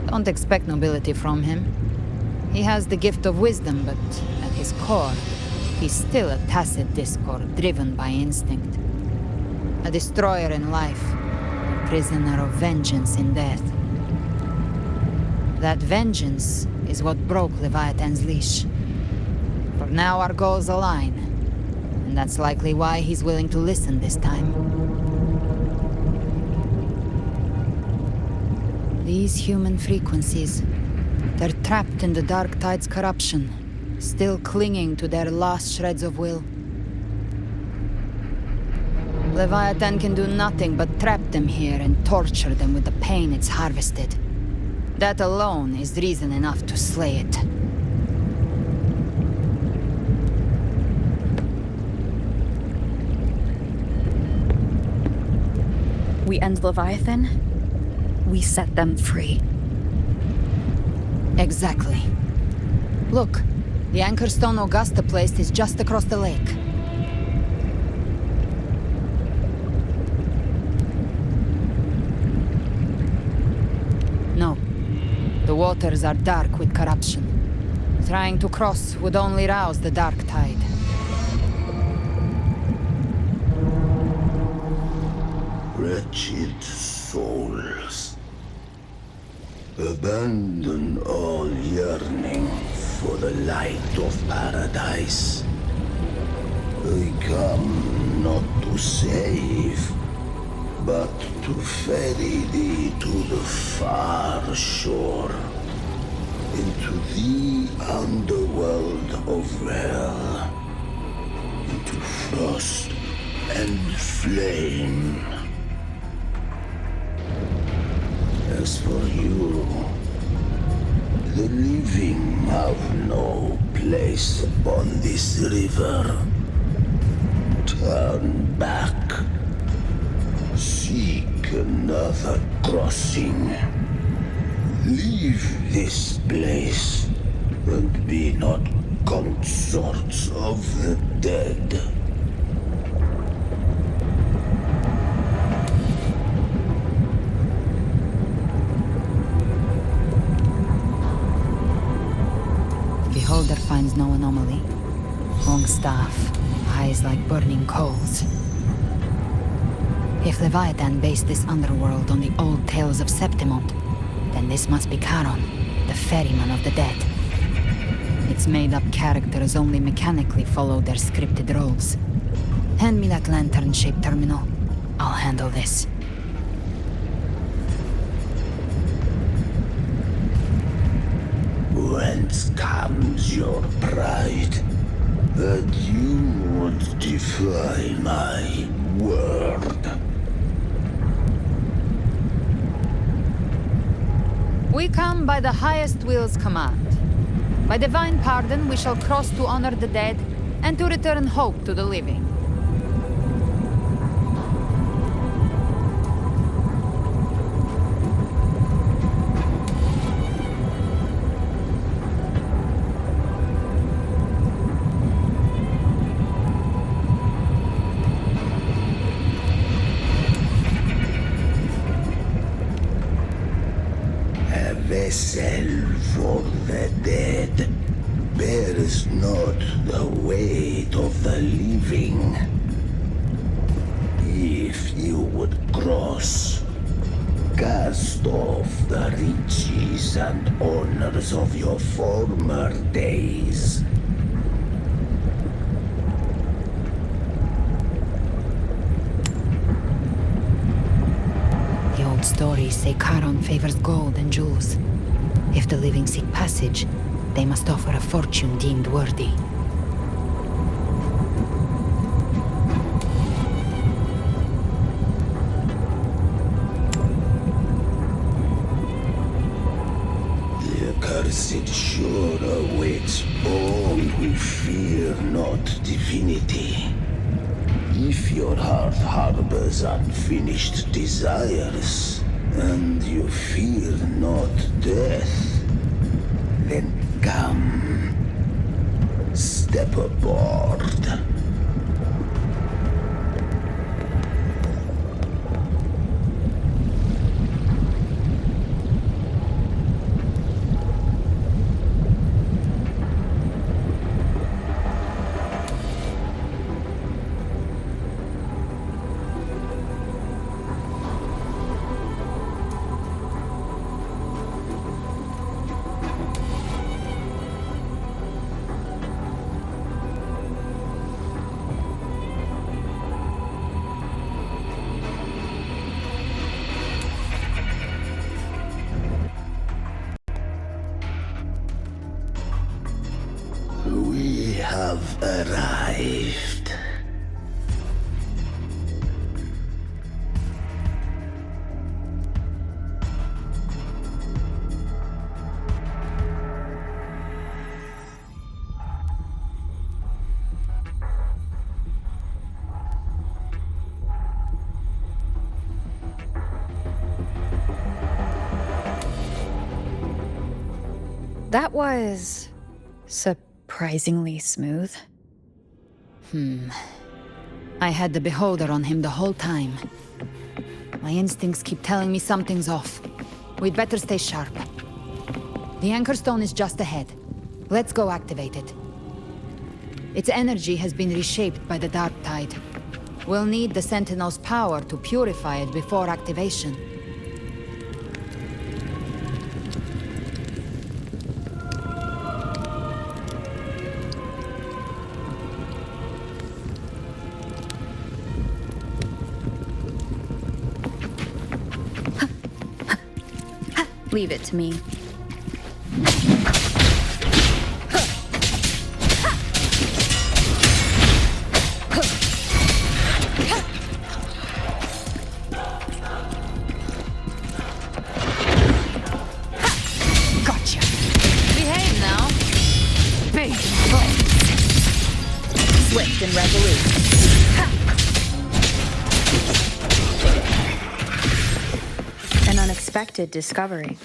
Don't expect nobility from him. He has the gift of wisdom, but at his core, he's still a tacit discord driven by instinct. A destroyer in life, a prisoner of vengeance in death. That vengeance is what broke Leviathan's leash. For now our goals align, and that's likely why he's willing to listen this time. These human frequencies, they're trapped in the Dark Tide's corruption, still clinging to their last shreds of will. Leviathan can do nothing but trap them here and torture them with the pain it's harvested. That alone is reason enough to slay it. We end Leviathan, we set them free. Exactly. Look, the Anchorstone Augusta placed is just across the lake. No. The waters are dark with corruption. Trying to cross would only rouse the dark tide. Wretched souls, abandon all yearning for the light of paradise. I come not to save, but to ferry thee to the far shore, into the underworld of hell, into frost and flame. As for you, the living have no place upon this river. Turn back. Seek another crossing. Leave this place, and be not consorts of the dead. Beholder finds no anomaly. Long staff, eyes like burning coals. If Leviathan based this underworld on the old tales of Septimont, then this must be Charon, the ferryman of the dead. Its made-up characters only mechanically follow their scripted roles. Hand me that lantern-shaped terminal. I'll handle this. Whence comes your pride that you would defy my word? We come by the highest will's command. By divine pardon, we shall cross to honor the dead and to return hope to the living. Vessel for the dead bears not the weight of the living. If you would cross, cast off the riches and honors of your former days. The old stories say Charon favors gold and jewels. If the living seek passage, they must offer a fortune deemed worthy. The accursed shore awaits all who fear not divinity. If your heart harbors unfinished desires, and you fear not death, then come, step aboard. We have arrived. That was surprisingly smooth. I had the beholder on him the whole time. My instincts keep telling me something's off. We'd better stay sharp. The Anchor Stone is just ahead. Let's go activate it. Its energy has been reshaped by the Dark Tide. We'll need the Sentinel's power to purify it before activation. Leave it to me. Gotcha. Behave now. Big flames. Swift and resolute. An unexpected discovery.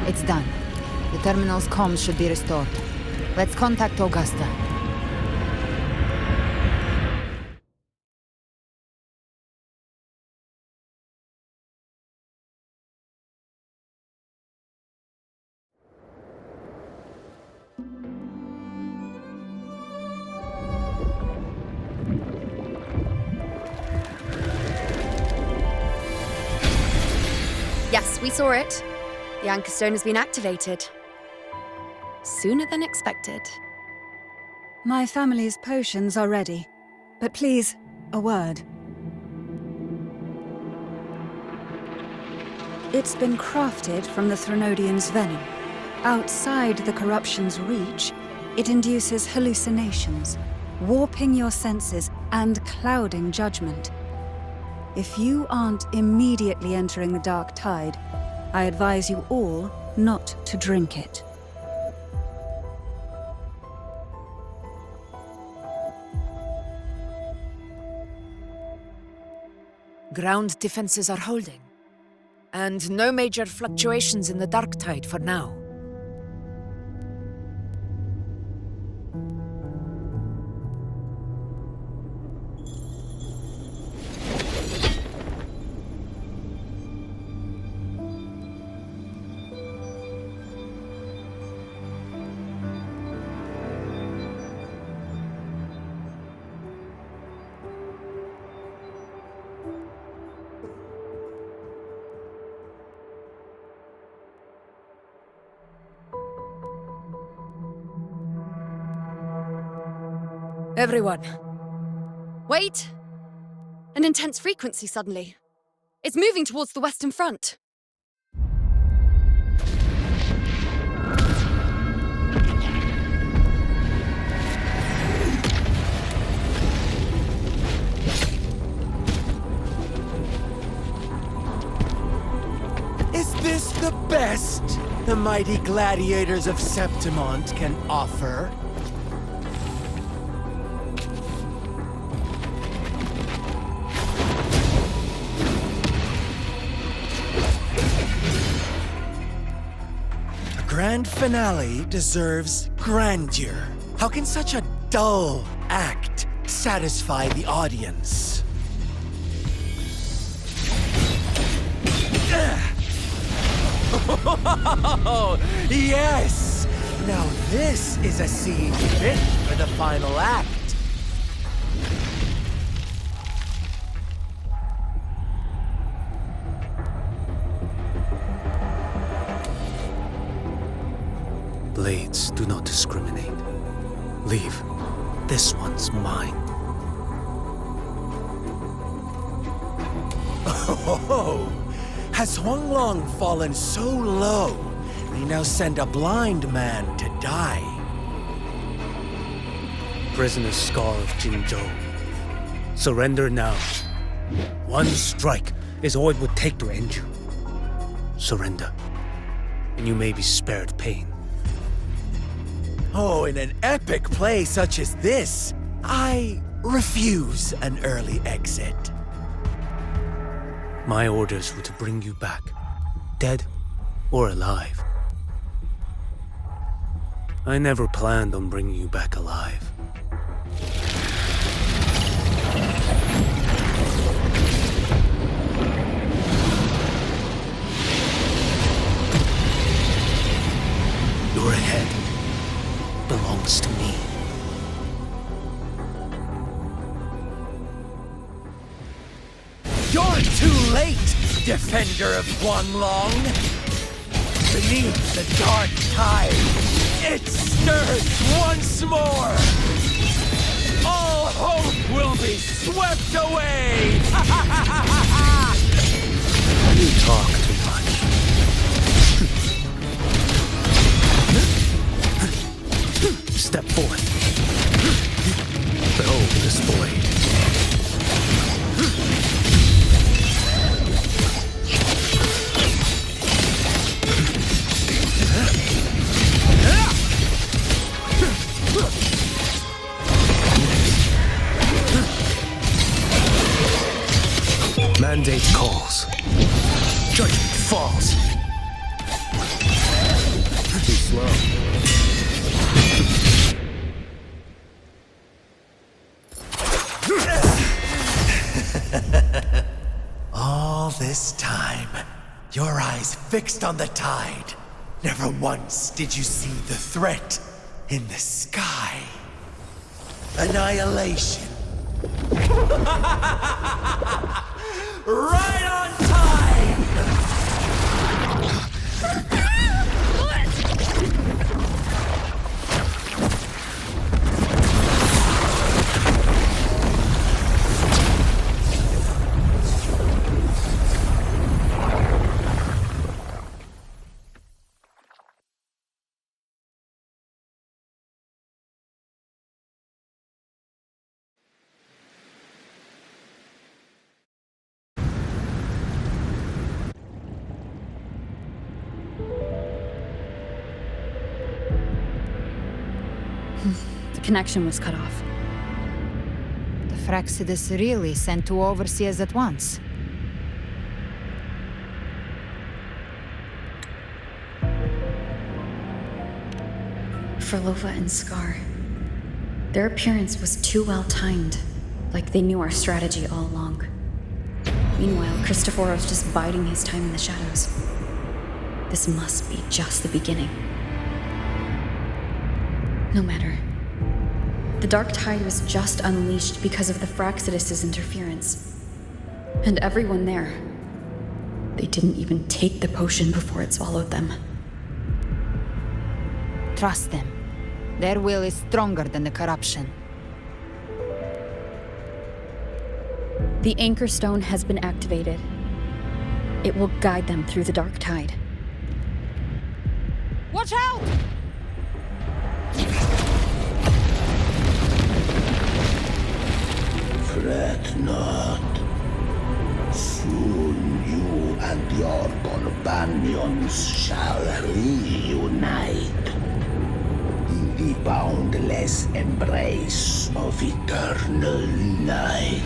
It's done. The terminal's comms should be restored. Let's contact Augusta. Yes, we saw it. The Anchor Stone has been activated. Sooner than expected. My family's potions are ready. But please, a word. It's been crafted from the Threnodian's venom. Outside the corruption's reach, it induces hallucinations, warping your senses and clouding judgment. If you aren't immediately entering the Dark Tide, I advise you all not to drink it. Ground defenses are holding. And no major fluctuations in the Dark Tide for now. Everyone. Wait! An intense frequency suddenly. It's moving towards the Western Front. Is this the best the mighty gladiators of Septimont can offer? Grand finale deserves grandeur. How can such a dull act satisfy the audience? Yes! Now this is a scene fit for the final act. Blades do not discriminate. Leave. This one's mine. Oh, has Huanglong fallen so low, they now send a blind man to die? prisoner's scar of Jinzhou. Surrender now. One strike is all it would take to end you. Surrender, and you may be spared pain. Oh, in an epic play such as this, I refuse an early exit. My orders were to bring you back, dead or alive. I never planned on bringing you back alive. Your head belongs to me. You're too late, defender of Guanglong! Beneath the dark tide, it stirs once more! All hope will be swept away! You talk too much. Step forth. Behold this blade. Mandate calls. Judgment falls. Too slow. All this time, your eyes fixed on the tide. Never once did you see the threat in the sky. Annihilation. Right on time! The connection was cut off. The Fraxidus really sent two overseers at once. Frolova and Scar. Their appearance was too well timed, like they knew our strategy all along. Meanwhile, Christophorov's just biding his time in the shadows. This must be just the beginning. No matter. The dark tide was just unleashed because of the Fraxidus' interference. And everyone there. They didn't even take the potion before it swallowed them. Trust them. Their will is stronger than the corruption. The Anchor Stone has been activated. It will guide them through the dark tide. Watch out! Fret not. Soon you and your companions shall reunite in the boundless embrace of eternal night.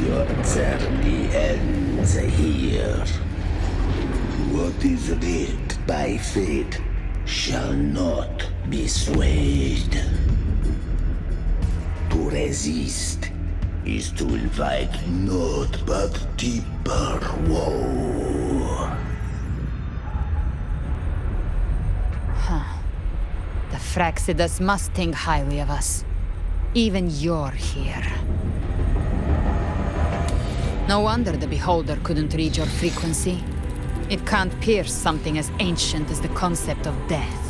Your journey ends here. What is writ by fate shall not be swayed. To resist is to invite naught but deeper woe. Huh. The Fraxidus must think highly of us. Even you're here. No wonder the Beholder couldn't read your frequency. It can't pierce something as ancient as the concept of death.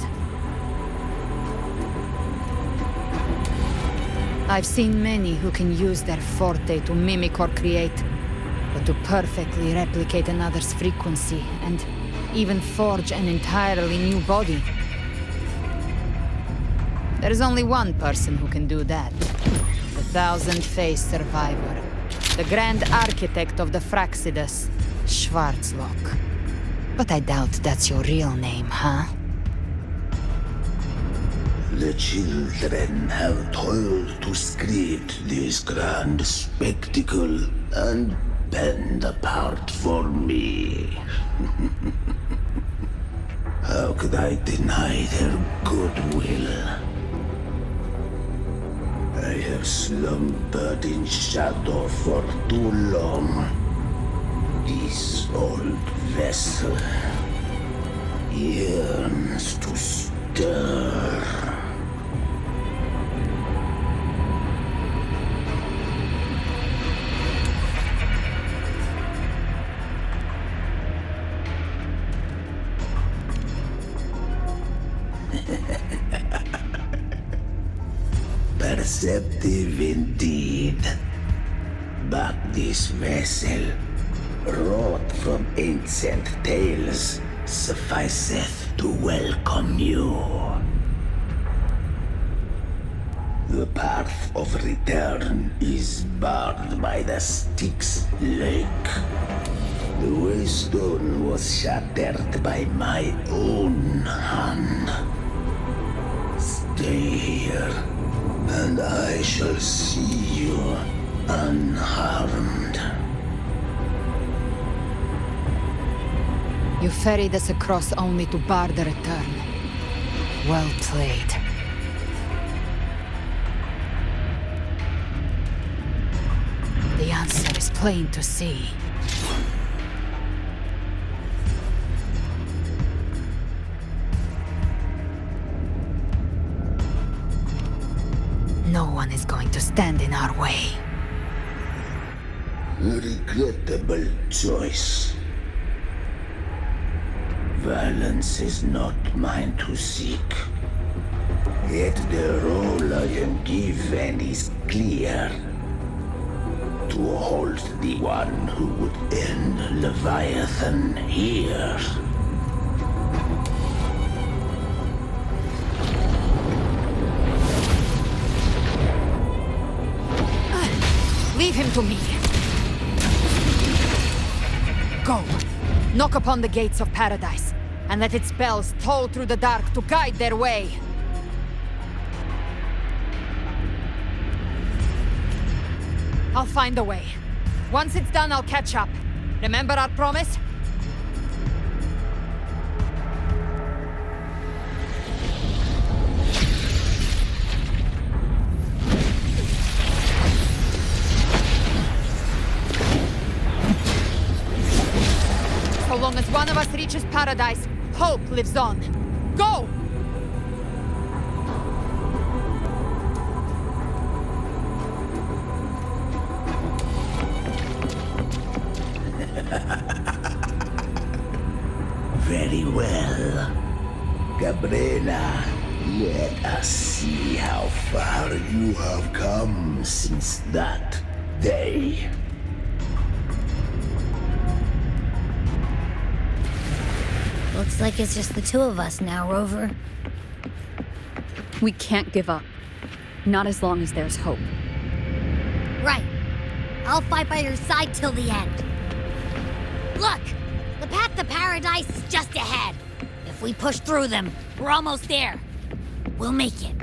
I've seen many who can use their forte to mimic or create, but to perfectly replicate another's frequency and even forge an entirely new body. There's only one person who can do that. The thousand-faced survivor. The grand architect of the Fraxidus, Schwarzlock. But I doubt that's your real name, huh? The children have toiled to script this grand spectacle and bend apart for me. How could I deny their goodwill? I have slumbered in shadow for too long. This old vessel yearns to stir. Perceptive indeed. But this vessel, wrought from ancient tales, sufficeth to welcome you. The path of return is barred by the Styx Lake. The waystone was shattered by my own hand. Stay here, and I shall see you unharmed. You ferried us across only to bar the return. Well played. The answer is plain to see. No one is going to stand in our way. A regrettable choice. Violence is not mine to seek. Yet the role I am given is clear. To hold the one who would end Leviathan here. Leave him to me. Go. Knock upon the gates of paradise, and let its bells toll through the dark to guide their way. I'll find a way. Once it's done, I'll catch up. Remember our promise? So long as one of us reaches paradise, hope lives on. Go! Very well. Cabrera, let us see how far you have come since that day. Looks like it's just the two of us now, Rover. We can't give up. Not as long as there's hope. Right. I'll fight by your side till the end. Look! The path to paradise is just ahead. If we push through them, we're almost there. We'll make it.